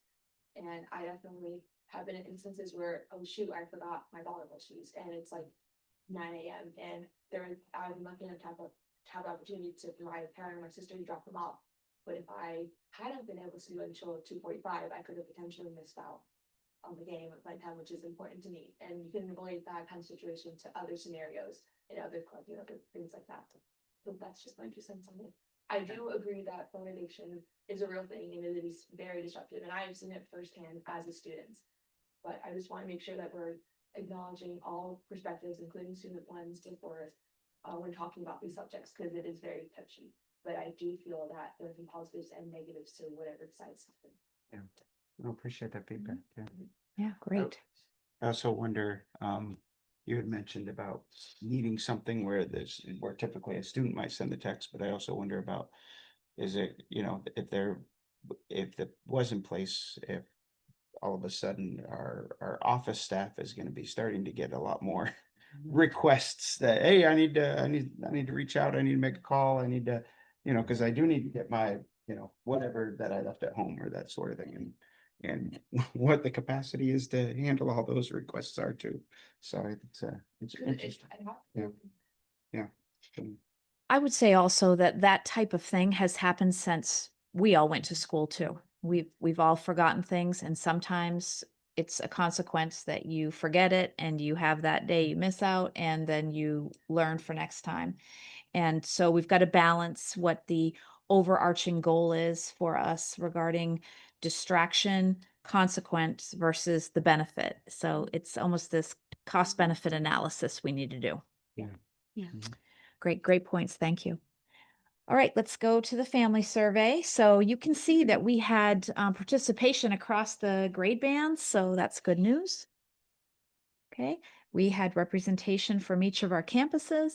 And I definitely have been in instances where, oh shoot, I forgot my volleyball shoes, and it's like 9 a.m. and I'm lucky enough to have the opportunity for my parent or my sister to drop them off. But if I hadn't been able to until 2:45, I could have potentially missed out on the game at my time, which is important to me. And you can relate that kind of situation to other scenarios in other clubs, other things like that. So that's just my 2 cents on it. I do agree that phone addiction is a real thing and it is very disruptive, and I have seen it firsthand as a student. But I just want to make sure that we're acknowledging all perspectives, including student ones, before when talking about these subjects, because it is very touchy. But I do feel that there are positives and negatives to whatever decides happen. I appreciate that feedback. Yeah. Yeah, great. I also wonder, you had mentioned about needing something where where typically a student might send the text, but I also wonder about, is it, if that was in place, if all of a sudden our office staff is gonna be starting to get a lot more requests that, hey, I need to reach out, I need to make a call, I need to, because I do need to get my, whatever that I left at home or that sort of thing, and what the capacity is to handle all those requests are too. So it's interesting. Yeah. Yeah. I would say also that that type of thing has happened since we all went to school too. We've all forgotten things, and sometimes it's a consequence that you forget it and you have that day you miss out, and then you learn for next time. And so we've got to balance what the overarching goal is for us regarding distraction, consequence versus the benefit. So it's almost this cost benefit analysis we need to do. Yeah. Yeah. Great points. Thank you. All right, let's go to the family survey. So you can see that we had participation across the grade bands, so that's good news. Okay, we had representation from each of our campuses.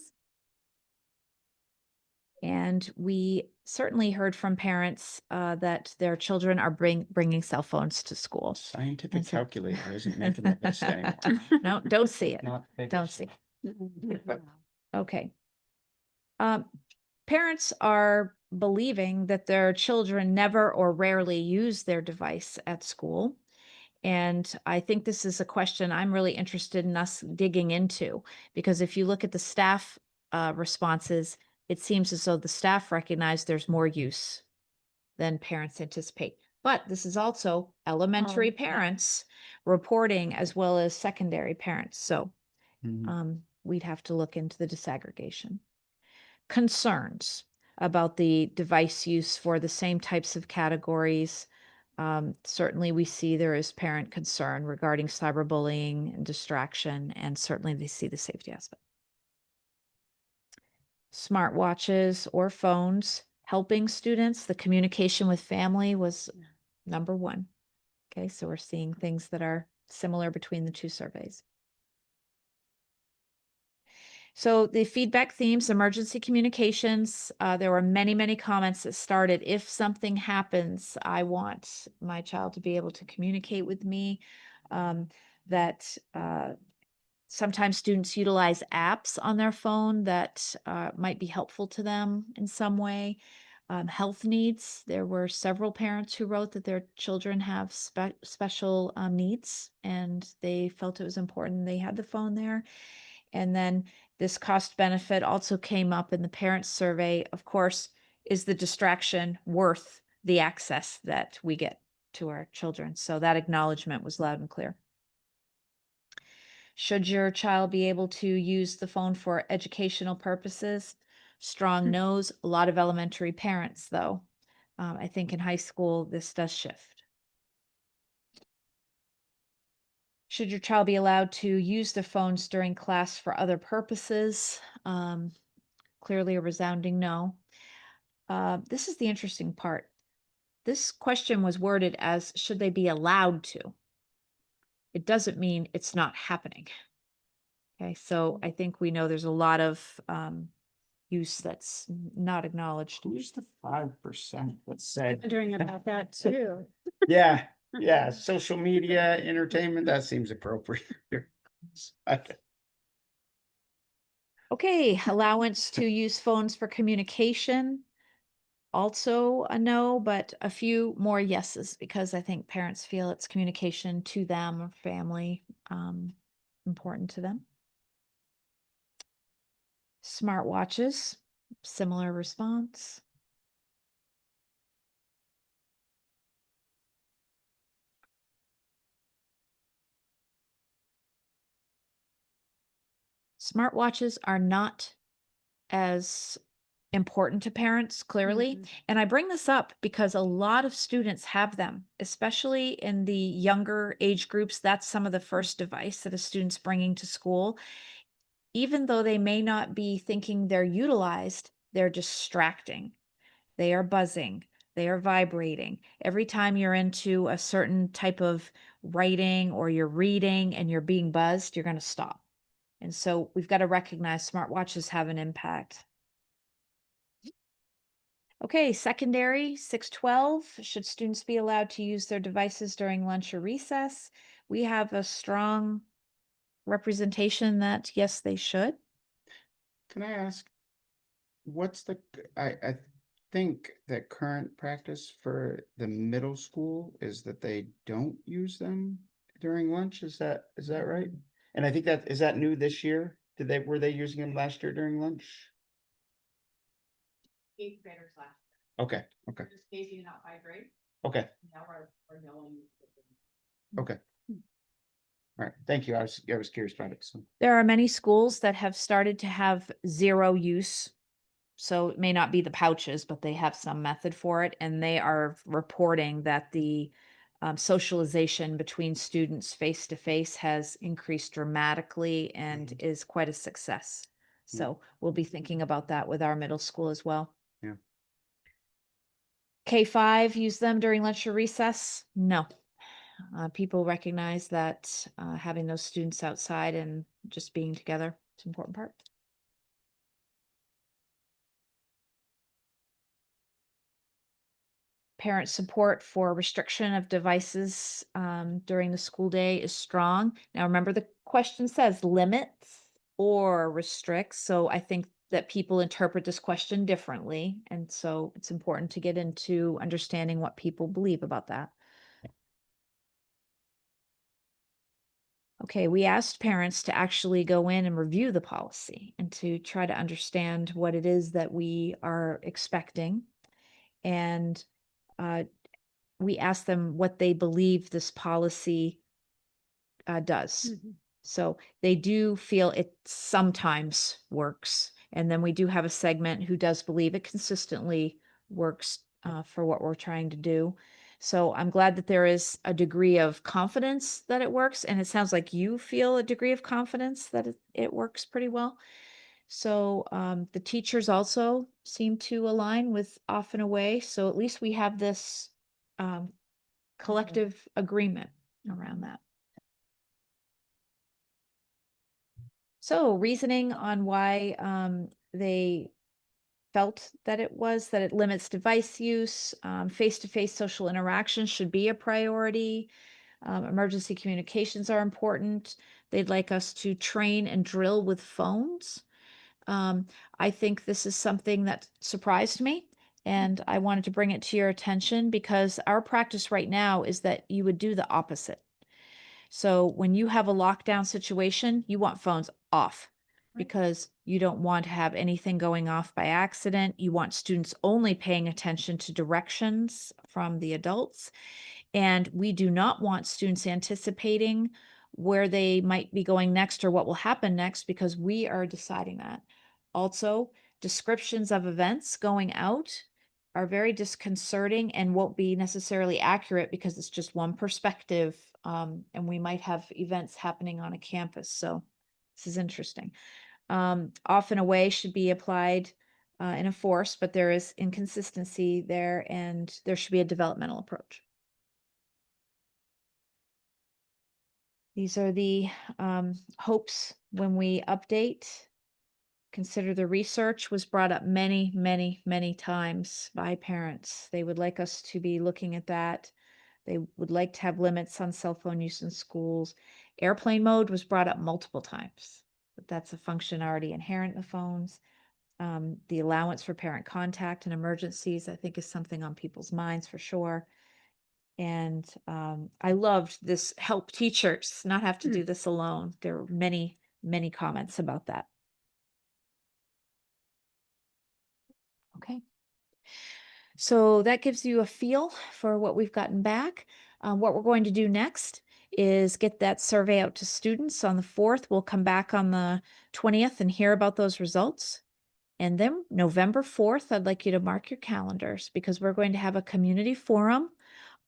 And we certainly heard from parents that their children are bringing cell phones to school. Scientific And so- calculator isn't making the list anymore. No, don't see it. Not big. Don't see it. Okay. Parents are believing that their children never or rarely use their device at school. And I think this is a question I'm really interested in us digging into, because if you look at the staff responses, it seems as though the staff recognize there's more use than parents anticipate. But this is also elementary parents reporting as well as secondary parents. So we'd have to look into the disaggregation. Concerns about the device use for the same types of categories. Certainly we see there is parent concern regarding cyberbullying and distraction, and certainly they see the safety aspect. Smartwatches or phones helping students, the communication with family was number one. Okay, so we're seeing things that are similar between the two surveys. So the feedback themes, emergency communications, there were many comments that started, if something happens, I want my child to be able to communicate with me. That sometimes students utilize apps on their phone that might be helpful to them in some way. Health needs, there were several parents who wrote that their children have special needs, and they felt it was important they had the phone there. And then this cost benefit also came up in the parents survey. Of course, is the distraction worth the access that we get to our children? So that acknowledgement was loud and clear. Should your child be able to use the phone for educational purposes? Strong no's. A lot of elementary parents, though. I think in high school, this does shift. Should your child be allowed to use their phones during class for other purposes? Clearly a resounding no. This is the interesting part. This question was worded as, should they be allowed to? It doesn't mean it's not happening. Okay, so I think we know there's a lot of use that's not acknowledged. Who's the 5% that said? Wondering about that too. Yeah, yeah, social media, entertainment, that seems appropriate. Okay, allowance to use phones for communication. Also a no, but a few more yeses, because I think parents feel it's communication to them or family important to them. Smartwatches, similar response. Smartwatches are not as important to parents, clearly. Mhm. And I bring this up because a lot of students have them, especially in the younger age groups. That's some of the first device that a student's bringing to school. Even though they may not be thinking they're utilized, they're distracting. They are buzzing. They are vibrating. Every time you're into a certain type of writing or you're reading and you're being buzzed, you're going to stop. And so we've got to recognize smartwatches have an impact. Okay, secondary 612, should students be allowed to use their devices during lunch or recess? We have a strong representation that yes, they should. Can I ask, what's I think that current practice for the middle school is that they don't use them during lunch. Is that right? And I think is that new this year? Were they using them last year during lunch? 8th graders last Okay, year. okay, Just phasing out by grade. okay, Now we're going. okay. All right, thank you. I was curious about it, so. There are many schools that have started to have zero use. So it may not be the pouches, but they have some method for it. And they are reporting that the socialization between students face to face has increased dramatically and is quite a success. So we'll be thinking about that with our middle school as well. Yeah. K-5, use them during lunch or recess? No. People recognize that having those students outside and just being together is an important part. Parent support for restriction of devices during the school day is strong. Now, remember the question says limits or restricts. So I think that people interpret this question differently. And so it's important to get into understanding what people believe about that. Okay, we asked parents to actually go in and review the policy and to try to understand what it is that we are expecting. And we asked them what they believe this policy does. So they do feel it sometimes works. And then we do have a segment who does believe it consistently works for what we're trying to do. So I'm glad that there is a degree of confidence that it works. And it sounds like you feel a degree of confidence that it works pretty well. So the teachers also seem to align with Off and Away. So at least we have this collective agreement around that. So reasoning on why they felt that it limits device use, face-to-face social interaction should be a priority. Emergency communications are important. They'd like us to train and drill with phones. I think this is something that surprised me, and I wanted to bring it to your attention because our practice right now is that you would do the opposite. So when you have a lockdown situation, you want phones off because you don't want to have anything going off by accident. You want students only paying attention to directions from the adults. And we do not want students anticipating where they might be going next or what will happen next because we are deciding that. Also, descriptions of events going out are very disconcerting and won't be necessarily accurate because it's just one perspective, and we might have events happening on a campus. So this is interesting. Off and Away should be applied in a force, but there is inconsistency there and there should be a developmental approach. These are the hopes when we update. Consider the research was brought up many, many, many times by parents. They would like us to be looking at that. They would like to have limits on cell phone use in schools. Airplane mode was brought up multiple times, but that's a function already inherent in the phones. The allowance for parent contact in emergencies, I think, is something on people's minds for sure. And I loved this help teachers not have to do this alone. There were many, many comments about that. Okay. So that gives you a feel for what we've gotten back. What we're going to do next is get that survey out to students on the 4th. We'll come back on the 20th and hear about those results. And then November 4th, I'd like you to mark your calendars because we're going to have a community forum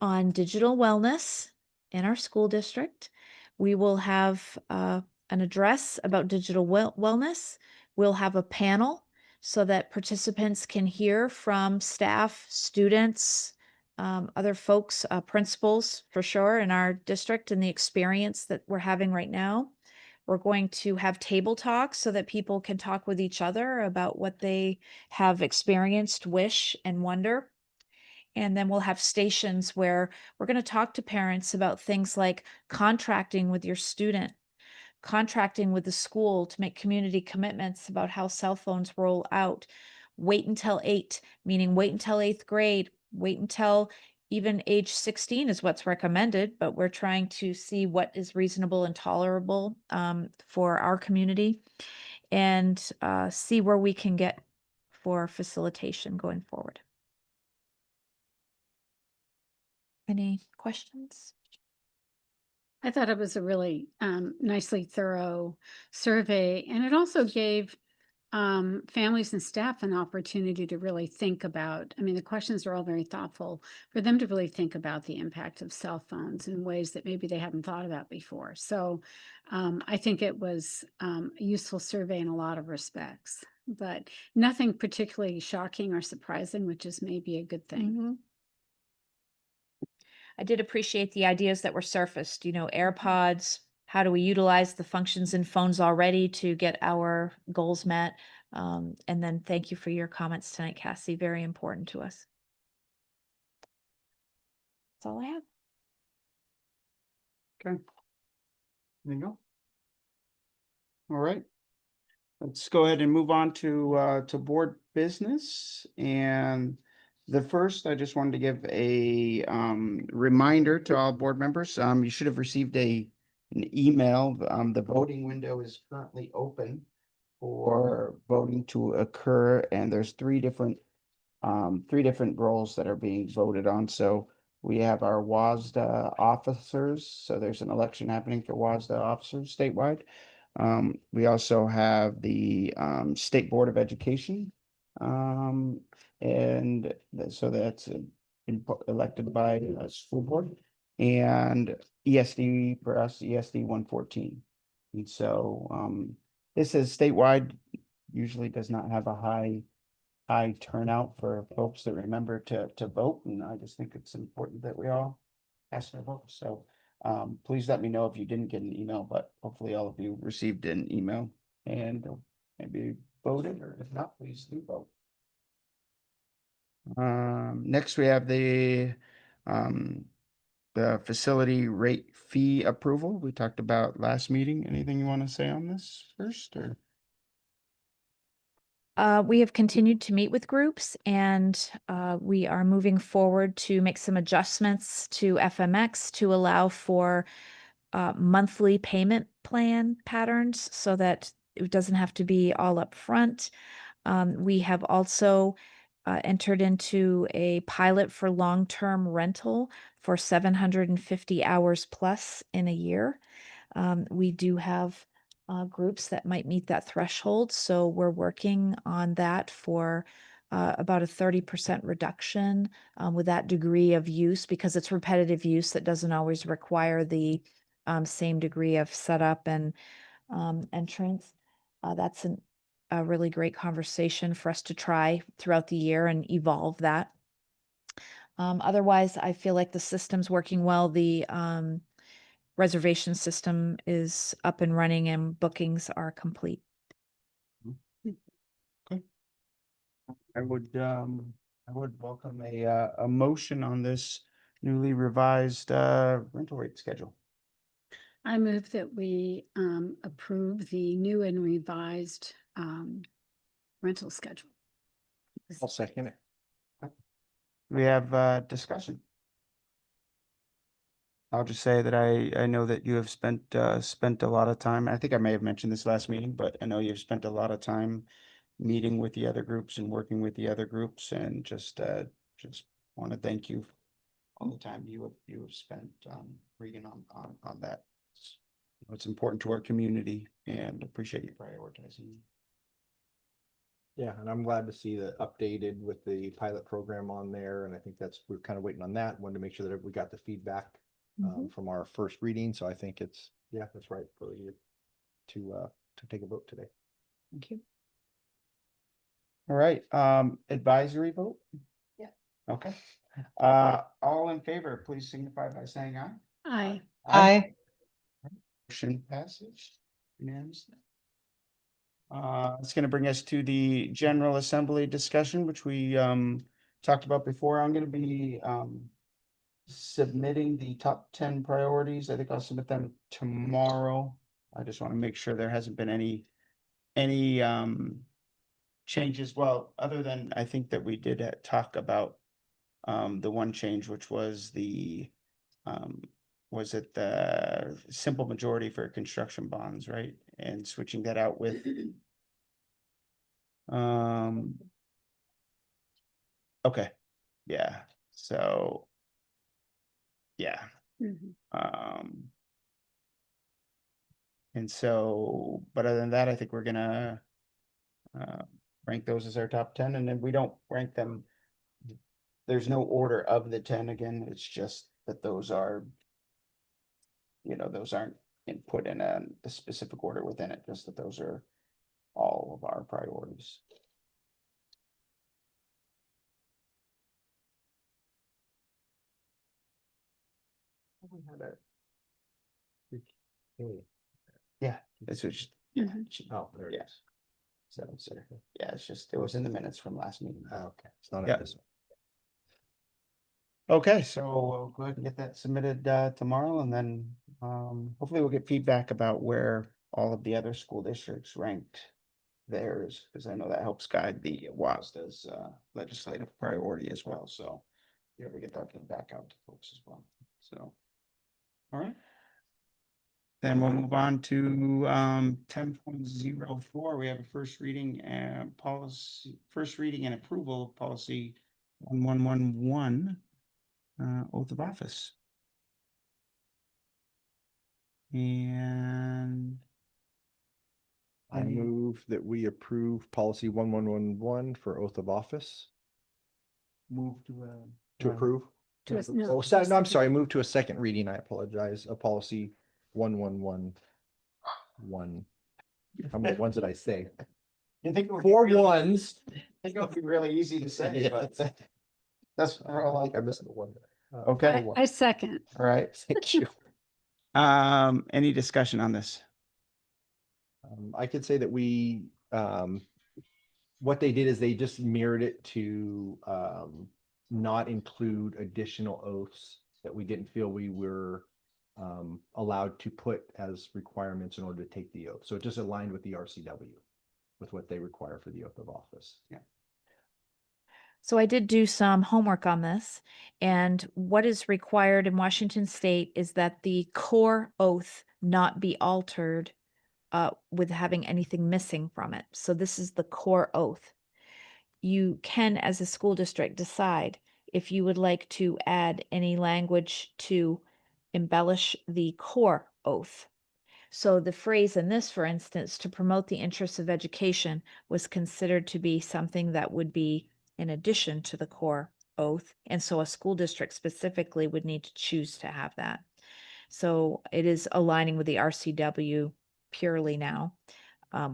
on digital wellness in our school district. We will have an address about digital wellness. We'll have a panel so that participants can hear from staff, students, other folks, principals for sure in our district and the experience that we're having right now. We're going to have table talks so that people can talk with each other about what they have experienced, wish, and wonder. And then we'll have stations where we're going to talk to parents about things like contracting with your student, contracting with the school to make community commitments about how cell phones roll out. Wait until 8, meaning wait until 8th grade, wait until even age 16 is what's recommended, but we're trying to see what is reasonable and tolerable for our community and see where we can get for facilitation going forward. Any questions? I thought it was a really nicely thorough survey, and it also gave families and staff an opportunity to really think about, I mean, the questions are all very thoughtful, for them to really think about the impact of cell phones in ways that maybe they hadn't thought about before. So I think it was a useful survey in a lot of respects, but nothing particularly shocking or surprising, which is maybe a good thing. I did appreciate the ideas that were surfaced, AirPods, how do we utilize the functions in phones already to get our goals met? And then thank you for your comments tonight, Cassie. Very important to us. That's all I have. Okay. There you go. All right. Let's go ahead and move on to board business. And the first, I just wanted to give a reminder to all board members. You should have received an email. The voting window is currently open for voting to occur, and there's three different roles that are being voted on. So we have our WSSDA officers. So there's an election happening for WSSDA officers statewide. We also have the State Board of Education. So that's elected by a school board, and ESD for us, ESD 114. And so this is statewide, usually does not have a high turnout for folks that remember to vote, and I just think it's important that we all cast our vote. So please let me know if you didn't get an email, but hopefully all of you received an email and maybe voted, or if not, please do vote. Next we have the facility rate fee approval we talked about last meeting. Anything you want to say on this first, or? We have continued to meet with groups and we are moving forward to make some adjustments to FMX to allow for monthly payment plan patterns so that it doesn't have to be all up front. We have also entered into a pilot for long-term rental for 750 hours plus in a year. We do have groups that might meet that threshold, so we're working on that for about a 30% reduction with that degree of use, because it's repetitive use that doesn't always require the same degree of setup and entrance. That's a really great conversation for us to try throughout the year and evolve that. Otherwise, I feel like the system's working well. The reservation system is up and running and bookings are complete. Okay. I would welcome a motion on this newly revised rental rate schedule. I move that we approve the new and revised rental schedule. I'll second it. We have discussion. I'll just say that I know that you have spent a lot of time. I think I may have mentioned this last meeting, but I know you've spent a lot of time meeting with the other groups and working with the other groups, and just want to thank you for all the time you have spent, Regan, on that. It's important to our community, and appreciate you prioritizing. Yeah, and I'm glad to see that updated with the pilot program on there, and I think we're kind of waiting on that, wanted to make sure that we got the feedback from our first reading, so I think that's right for you to take a vote today. Thank you. All right, advisory vote? Yeah. Okay. All in favor, please signify by saying aye. Aye. Aye. Motion passes unanimously. It's gonna bring us to the General Assembly discussion, which we talked about before. I'm gonna be submitting the top 10 priorities. I think I'll submit them tomorrow. I just want to make sure there hasn't been any changes. Well, other than I think that we did talk about the one change, which was was it the simple majority for construction bonds, right? And switching that out with okay, yeah, so yeah. Mhm. And so, but other than that, I think we're gonna rank those as our top 10, and then we don't rank them. There's no order of the 10 again, it's just that those are, those aren't put in a specific order within it, just that those are all of our priorities. We had a. Yeah, it's just, Mhm. Oh, there it Yeah. is. so, yeah, it's just, it was in the minutes from last meeting. Okay, it's not Yeah. at this one. Okay, so we'll go ahead and get that submitted tomorrow, and then hopefully we'll get feedback about where all of the other school districts ranked theirs, because I know that helps guide the WSSDA's legislative priority as well. So you ever get that feedback out to folks as well. So, all right. Then we'll move on to 10.04. We have a first reading and first reading and approval of policy 1111. Oath of office. And I move that we approve policy 1111 for oath of office. move To approve? No, No, I'm sorry, move to a second reading. I apologize. A policy 1111. How many ones did I say? You think it would be 4 really- ones. I think it would be really easy to say, but that's all I think I missed the one. Okay. I second. All right. Thank you. Any discussion on this? I could say that what they did is they just mirrored it to not include additional oaths that we didn't feel we were allowed to put as requirements in order to take the oath. So it just aligned with the RCW, with what they require for the oath of office. Yeah. So I did do some homework on this, and what is required in Washington State is that the core oath not be altered with having anything missing from it. So this is the core oath. You can, as a school district, decide if you would like to add any language to embellish the core oath. So the phrase in this, for instance, to promote the interests of education, was considered to be something that would be in addition to the core oath. And so a school district specifically would need to choose to have that. So it is aligning with the RCW purely now.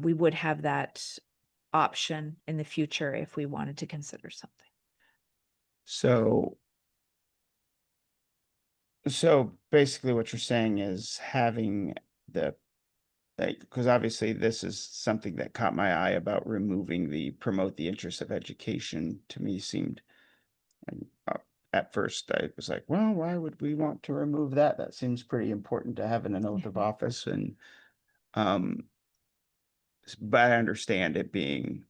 We would have that option in the future if we wanted to consider something. So basically what you're saying is having because obviously this is something that caught my eye about removing the promote the interests of education. To me seemed, and at first I was like, well, why would we want to remove that? That seems pretty important to have in an oath of office. And but I understand it being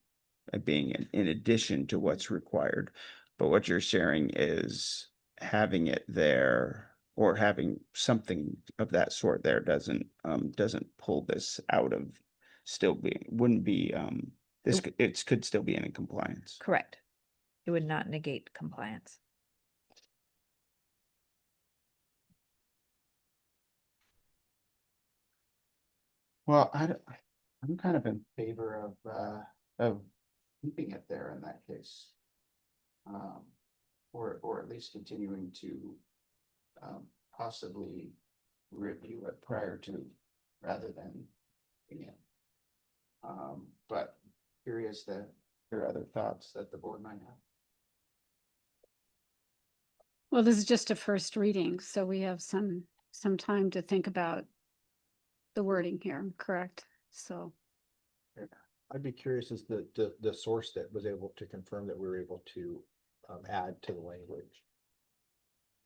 in addition to what's required. But what you're sharing is having it there, or having something of that sort there doesn't pull this out of wouldn't be it could still be in compliance. Correct. It would not negate compliance. Well, I'm kind of in favor of keeping it there in that case. Or at least continuing to possibly review it prior to, rather than, but curious that there are other thoughts that the board might have. Well, this is just a first reading, so we have some time to think about the wording here, correct? So, I'd be curious as the source that was able to confirm that we were able to add to the language.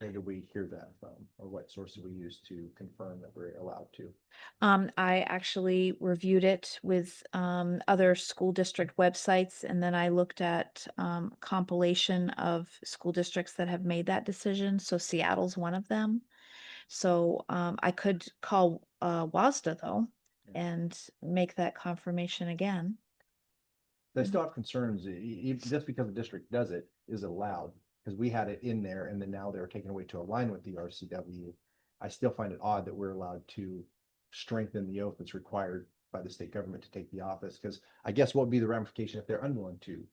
Where did we hear that from, or what source did we use to confirm that we're allowed to? I actually reviewed it with other school district websites, and then I looked at compilation of school districts that have made that decision. So Seattle's one of them. So I could call WASDA though and make that confirmation again. I still have concerns, just because the district does it, is it allowed? Because we had it in there and then now they're taken away to align with the RCW. I still find it odd that we're allowed to strengthen the oath that's required by the state government to take the office, because I guess what would be the ramification if they're unwilling to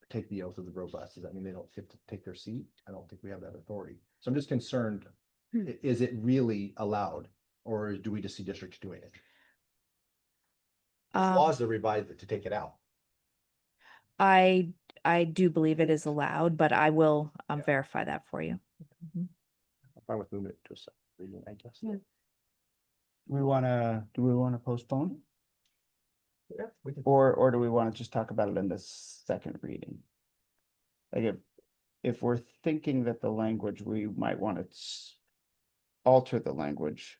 take the oath of the robust? Does that mean they don't get to take their seat? I don't think we have that authority. So I'm just concerned, is it really allowed, or do we just see districts doing it? There's laws that revise it to take it out. I do believe it is allowed, but I will verify that for you. Mhm. I'm fine with moving it to a second reading, I guess. Yeah. Do we wanna postpone? Yeah, we can. Or do we wanna just talk about it in the second reading? Like if we're thinking that the language, we might wanna alter the language,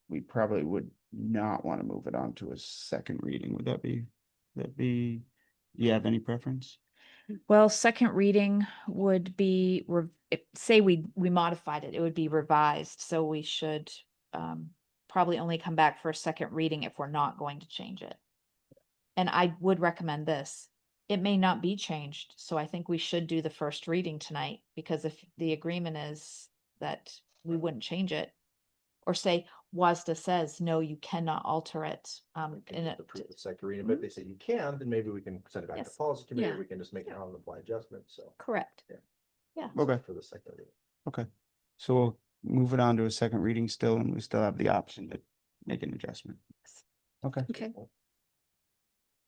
we probably would not wanna move it on to a second reading. Would that be, you have any preference? Well, second reading would be, say we modified it, it would be revised, so we should probably only come back for a second reading if we're not going to change it. And I would recommend this. It may not be changed, so I think we should do the first reading tonight, because if the agreement is that we wouldn't change it, or say WASDA says, no, you cannot alter it. We can In just it. approve the second reading, but if they say you can, then maybe we can send it back to Yes. policy committee, or Yeah. we can just make an on-the-fly adjustment, so. Correct. Yeah. Yeah. Okay. For the second reading. Okay, so we'll move it on to a second reading still, and we still have the option to make an adjustment. Okay. okay.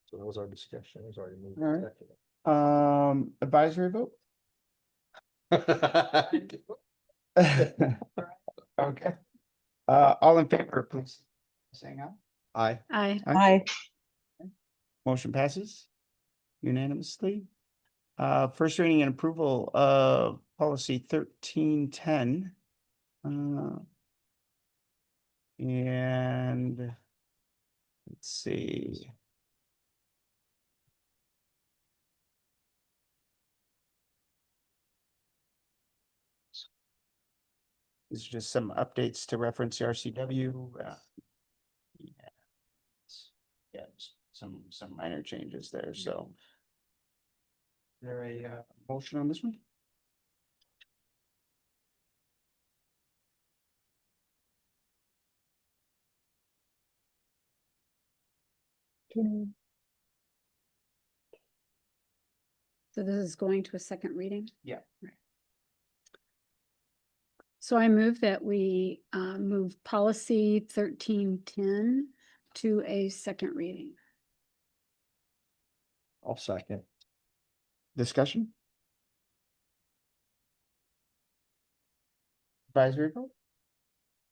So that was our discussion, it was already moved. All right. Advisory vote? Okay. All in favor, please, saying aye. Aye. Aye. Motion passes unanimously. First reading and approval of policy 1310. And let's see. These are just some updates to reference the RCW. Yeah, some minor changes there, so. Is there a motion on this one? So this is going to a second reading? Yeah. Right. So I move that we move policy 1310 to a second reading. I'll second. Discussion? Advisory vote?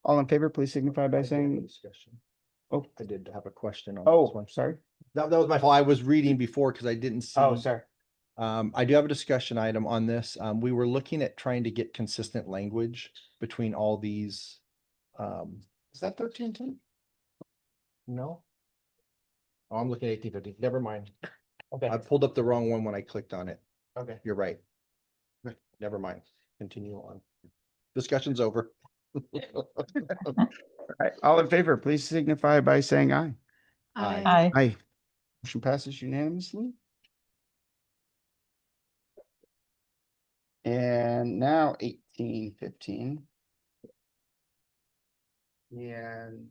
All in favor, please signify by I did have a saying, discussion. oh, I did have a question on this oh, one. sorry. That was my fault. I was reading before because I didn't see. Oh, sorry. I do have a discussion item on this. We were looking at trying to get consistent language between all these. Is that 1310? No. Oh, I'm looking at 1850. Never mind. Okay, I pulled up the wrong one when I clicked on it. okay. You're right. Never mind. Continue on. Discussion's over. All right, all in favor, please signify by saying aye. Aye. Aye. Aye. Motion passes unanimously. And now 1815. And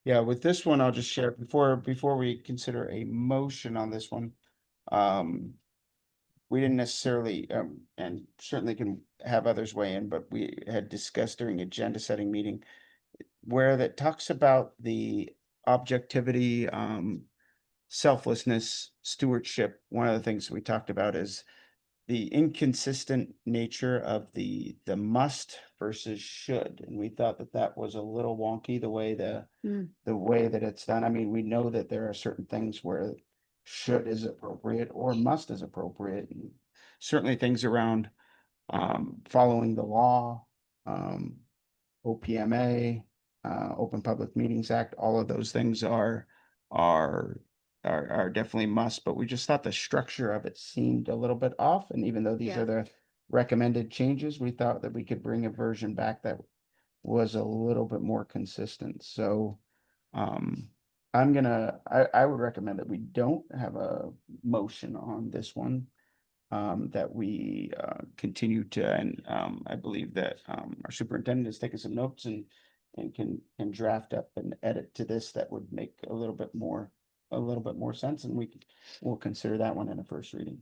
Yeah, with this one, I'll just share before we consider a motion on this one. We didn't necessarily, and certainly can have others weigh in, but we had discussed during agenda setting meeting where that talks about the objectivity, selflessness, stewardship. One of the things we talked about is the inconsistent nature of the must versus should, and we thought that that was a little wonky the way the way that it's done. I mean, we know that there are certain things where should is appropriate or must is appropriate, and certainly things around following the law, um, OPMA, Open Public Meetings Act, all of those things are are definitely must, but we just thought the structure of it seemed a little bit off, and even though these Yeah. are the recommended changes, we thought that we could bring a version back that was a little bit more consistent. So I would recommend that we don't have a motion on this one. That we continue to, and I believe that our superintendent has taken some notes and can draft up an edit to this that would make a little bit more sense, and we'll consider that one in a first reading.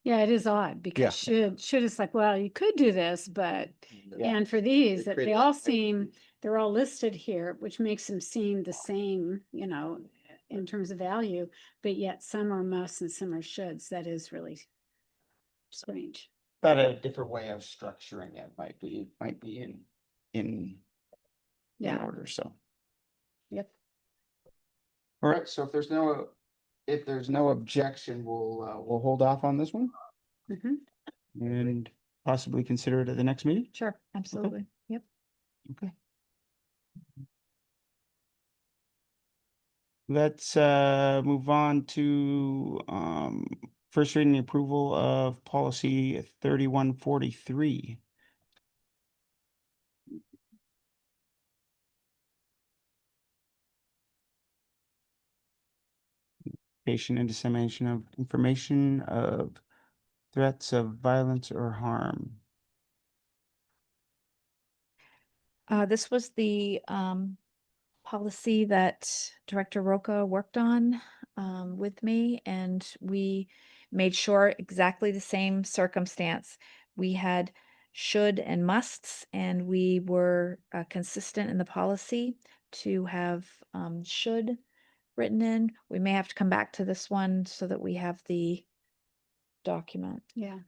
Yeah, it is odd Yeah. because should is like, well, you could do this, but, Yeah. and for these, It that they creates- all seem, they're all listed here, which makes them seem the same, you know, in terms of value, but yet some are musts and some are shoulds. That is really strange. But a different way of structuring it might be in Yeah. order. So, Yep. all right. So if there's no objection, we'll hold off on this one Mhm. and possibly consider it at the next meeting. Sure, absolutely. Yep. Okay. Let's move on to first reading approval of policy 3143. Patient and dissemination of information of threats of violence or harm. This was the policy that Director Roca worked on with me, and we made sure exactly the same circumstance. We had should and musts, and we were consistent in the policy to have should written in. We may have to come back to this one so that we have the document. Yeah.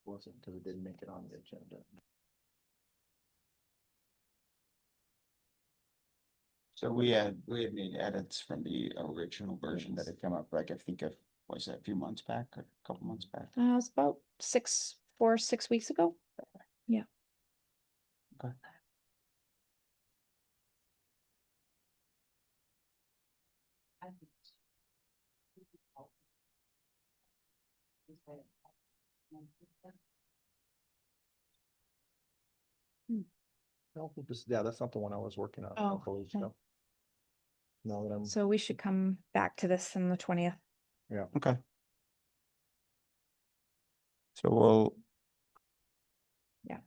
Wasn't because it didn't make it on the agenda. So we had made edits from the original version that had come up, like I think of, was that a few months back or a couple months back? It was about 6 weeks ago. Yeah. Okay. No, yeah, that's not the one I was working on. a Oh, couple weeks okay. ago. Now that I'm, So we should come back to this on the 20th. Okay. So we'll. Yeah.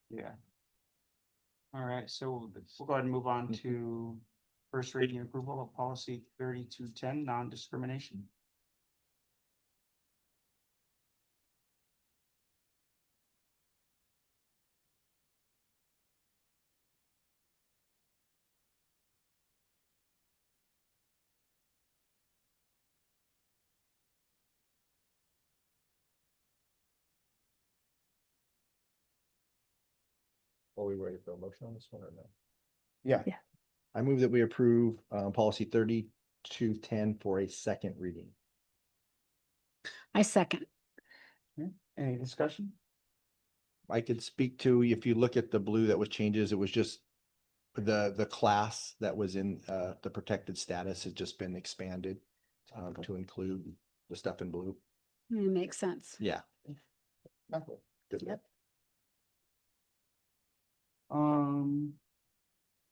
Yeah. All right, so we'll go ahead and move on to first reading and approval of policy 3210, non-discrimination. are we ready for a motion on this one or no? Yeah. Yeah. I move that we approve policy 3210 for a second reading. I second. Any discussion? I could speak to, if you look at the blue that was changes, it was just the class that was in the protected status has just been expanded to include the stuff in blue. It makes sense. Yeah. Good. Yep.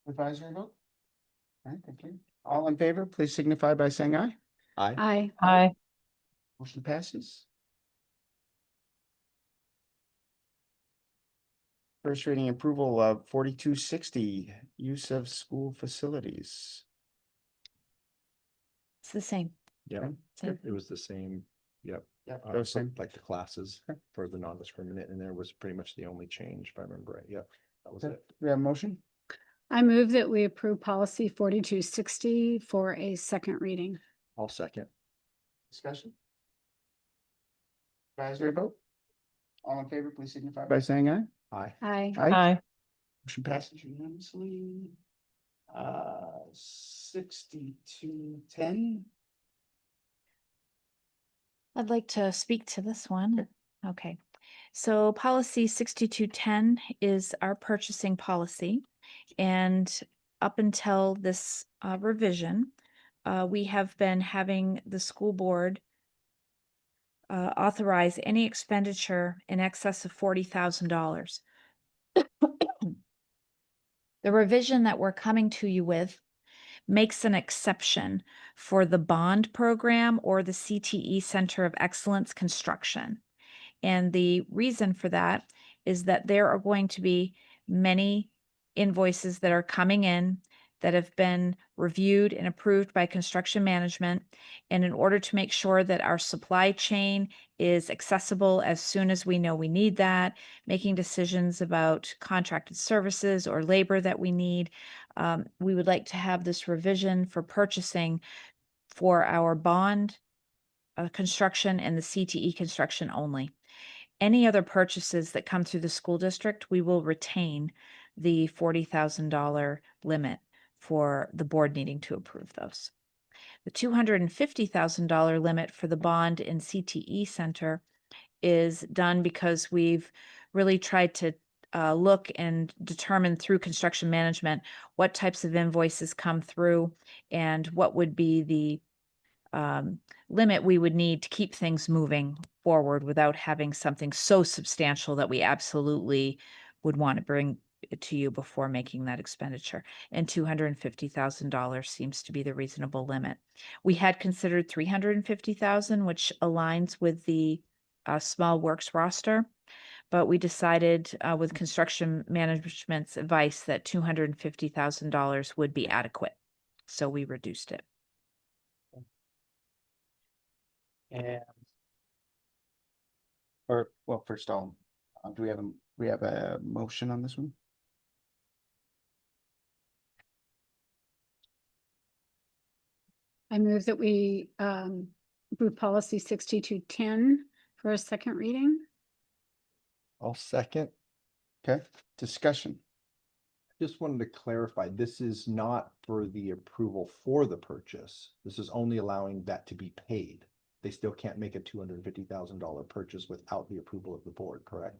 Advisory vote? All right, thank you. All in favor, please signify by saying aye. Aye. I Aye. Motion passes. First reading approval of 4260, use of school facilities. It's the same. Yeah, Okay, Same. it was the same. Yep. Yeah, for, those same. like the classes Okay. for the non-discriminate, and there was pretty much the only change, if I remember right. Yep, that was Okay. it. We have a motion? I move that we approve policy 4260 for a second reading. I'll second. Discussion? Advisory vote? All in favor, please signify by saying aye. Aye. Aye. Aye. Motion passes unanimously. 6210. I'd like to speak to this one. Okay. So policy 6210 is our purchasing policy. And up until this revision, we have been having the school board authorize any expenditure in excess of $40,000. The revision that we're coming to you with makes an exception for the bond program or the CTE Center of Excellence construction. And the reason for that is that there are going to be many invoices that are coming in that have been reviewed and approved by construction management. And in order to make sure that our supply chain is accessible as soon as we know we need that, making decisions about contracted services or labor that we need, we would like to have this revision for purchasing for our bond construction and the CTE construction only. Any other purchases that come through the school district, we will retain the $40,000 limit for the board needing to approve those. The $250,000 limit for the bond in CTE Center is done because we've really tried to look and determine through construction management what types of invoices come through and what would be the limit we would need to keep things moving forward without having something so substantial that we absolutely would want to bring it to you before making that expenditure. And $250,000 seems to be the reasonable limit. We had considered $350,000, which aligns with the small works roster, but we decided with construction management's advice that $250,000 would be adequate. So we reduced it. And well, first all, do we have a motion on this one? I move that we approve policy 6210 for a second reading. I'll second. Okay, discussion. Just wanted to clarify, this is not for the approval for the purchase. This is only allowing that to be paid. They still can't make a $250,000 purchase without the approval of the board, correct?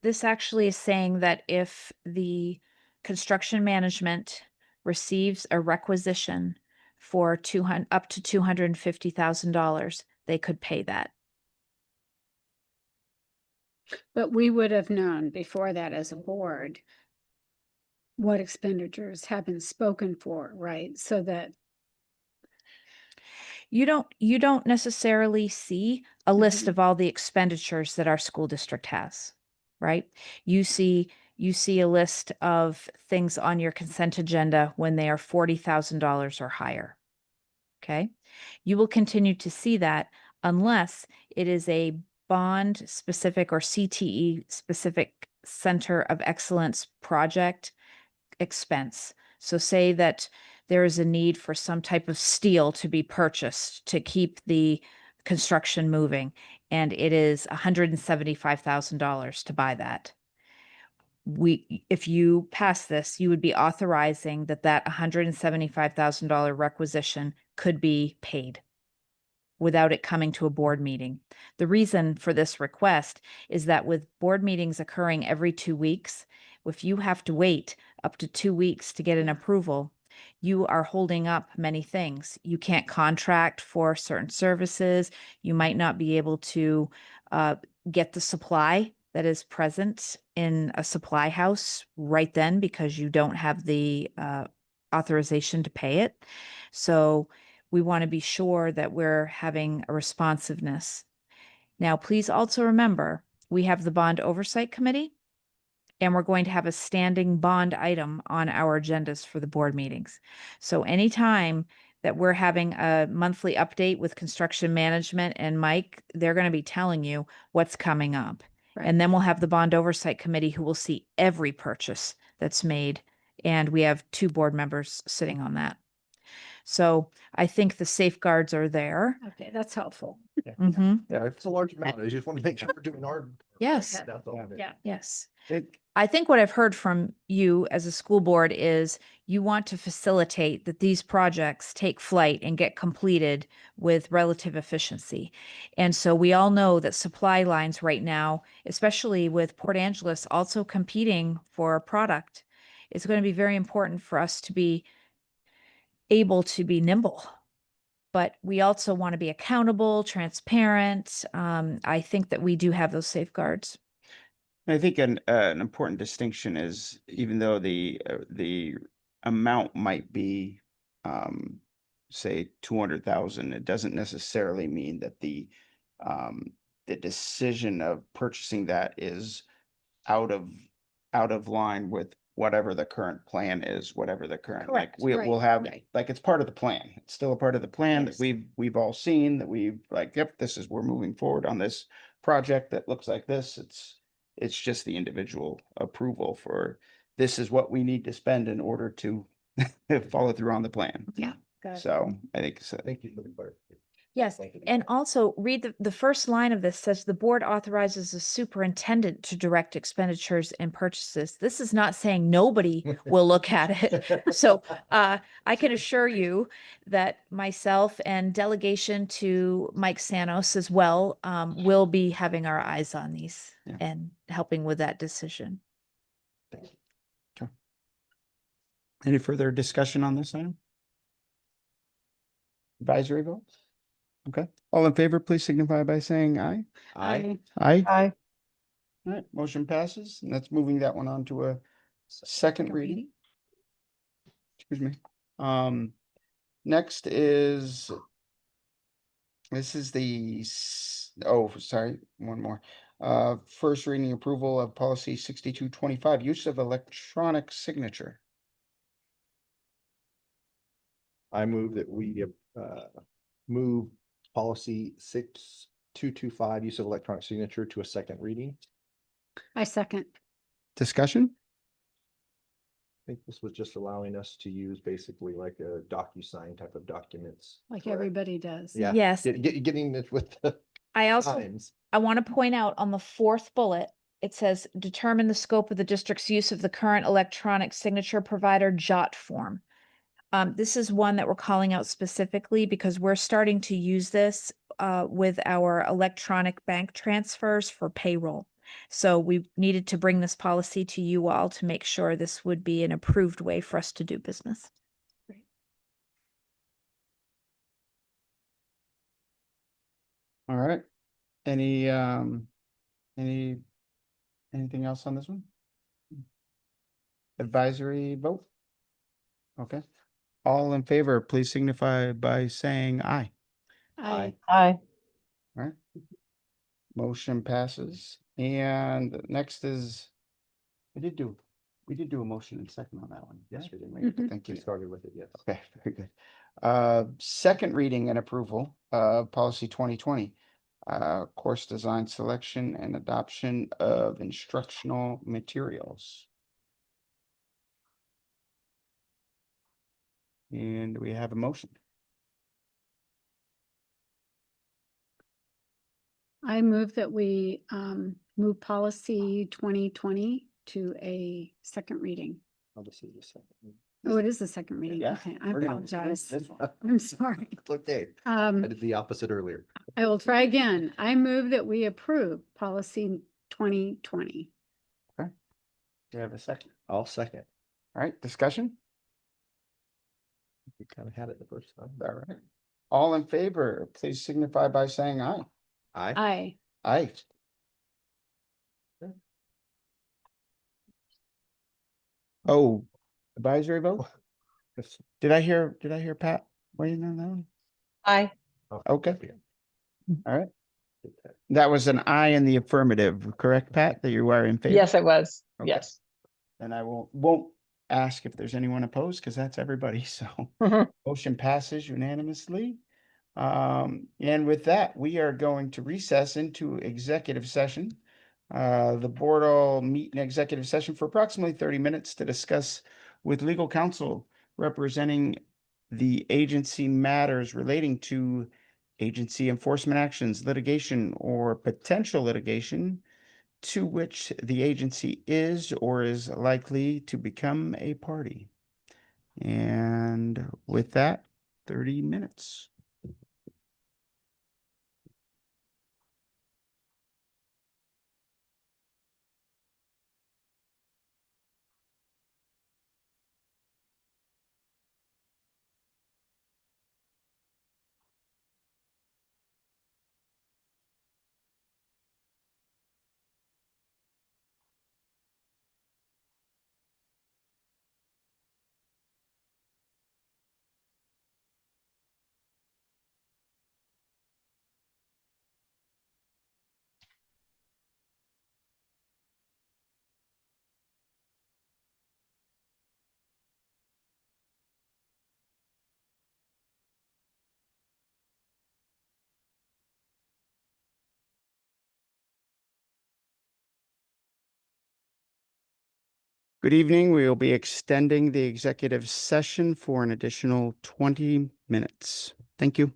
This actually is saying that if the construction management receives a requisition for up to $250,000, they could pay that. But we would have known before that as a board what expenditures have been spoken for, right? So that You don't necessarily see a list Mhm. of all the expenditures that our school district has, right? You see a list of things on your consent agenda when they are $40,000 or higher. Okay? You will continue to see that unless it is a bond specific or CTE specific Center of Excellence project expense. So say that there is a need for some type of steel to be purchased to keep the construction moving, and it is $175,000 to buy that. If you pass this, you would be authorizing that $175,000 requisition could be paid without it coming to a board meeting. The reason for this request is that with board meetings occurring every 2 weeks, if you have to wait up to 2 weeks to get an approval, you are holding up many things. You can't contract for certain services. You might not be able to get the supply that is present in a supply house right then because you don't have the authorization to pay it. So we want to be sure that we're having a responsiveness. Now, please also remember, we have the Bond Oversight Committee, and we're going to have a standing bond item on our agendas for the board meetings. So anytime that we're having a monthly update with construction management and Mike, they're going to be telling you what's coming up. Right. And then we'll have the Bond Oversight Committee who will see every purchase that's made. And we have 2 board members sitting on that. So I think the safeguards are there. Okay, that's helpful. Mhm. Yeah, it's a large amount. I just want to make sure we're doing our. Yes. That's all. Yeah. Yes. It, I think what I've heard from you as a school board is you want to facilitate that these projects take flight and get completed with relative efficiency. And so we all know that supply lines right now, especially with Port Angeles also competing for a product, it's going to be very important for us to be able to be nimble. But we also want to be accountable, transparent. I think that we do have those safeguards. I think an important distinction is even though the amount might be, say 200,000, it doesn't necessarily mean that the decision of purchasing that is out of line with whatever the current plan is, whatever the current, like, Correct, we'll right, have, right. like, it's part of the plan. It's still a part of the plan that Yes. we've all seen, that we've like, yep, we're moving forward on this project that looks like this. It's just the individual approval for, this is what we need to spend in order to follow through on the plan. Yeah. Got it. So I think so. Thank you for the clarification. Yes, Thank you. and also read the first line of this says the board authorizes the superintendent to direct expenditures and purchases. This is not saying nobody will look at it. So I can assure you that myself and delegation to Mike Sanos as well will be having our eyes on these Yeah. and helping with that decision. Any further discussion on this item? Advisory vote? Okay, all in favor, please signify by saying aye. I, Aye. Aye. All right, motion passes, and that's moving that one on to a second reading. Excuse me. Next is, this is sorry, one more. First reading approval of policy 6225, use of electronic signature. I move that we move policy 6225, use of electronic signature, to a second reading. I second. Discussion? I think this was just allowing us to use basically like a DocuSign type of documents. Like Correct. everybody does. Yeah. Yes. Getting it with the I also times. I want to point out on the 4th bullet, it says determine the scope of the district's use of the current electronic signature provider JOT form. This is one that we're calling out specifically because we're starting to use this with our electronic bank transfers for payroll. So we needed to bring this policy to you all to make sure this would be an approved way for us to do business. All right. Anything else on this one? Advisory vote? Okay. All in favor, please signify by saying aye. Aye. Aye. All right. Motion passes. And next is, we did do a motion and second on that one. Yes, we didn't. Mhm. Thank We you. started with it, yes. Okay, very good. Second reading and approval of policy 2020. Course design selection and adoption of instructional materials. And we have a motion. I move that we move policy 2020 to a second reading. Oh, this is the second. Oh, it is the second reading. Yeah, Okay, I we're gonna- apologize. this one. I'm sorry. It's okay. I Um, did the opposite earlier. I will try again. I move that we approve policy 2020. Do you have a second? I'll second. All right, discussion? We kind of had it the first time. All right. All in favor, please signify by saying aye. Aye. Aye. Aye. Oh, advisory vote? Did I hear Pat weighing in on that one? Aye. Okay. All right. That was an aye in the affirmative, correct, Pat, that you are in favor? Yes, it was. Okay. Yes. And I won't ask if there's anyone opposed, because that's everybody, so motion passes unanimously. And with that, we are going to recess into executive session. The board will meet in executive session for approximately 30 minutes to discuss with legal counsel representing the agency matters relating to agency enforcement actions, litigation, or potential litigation to which the agency is or is likely to become a party. And with that, 30 minutes. Good evening. We will be extending the executive session for an additional 20 minutes. Thank you.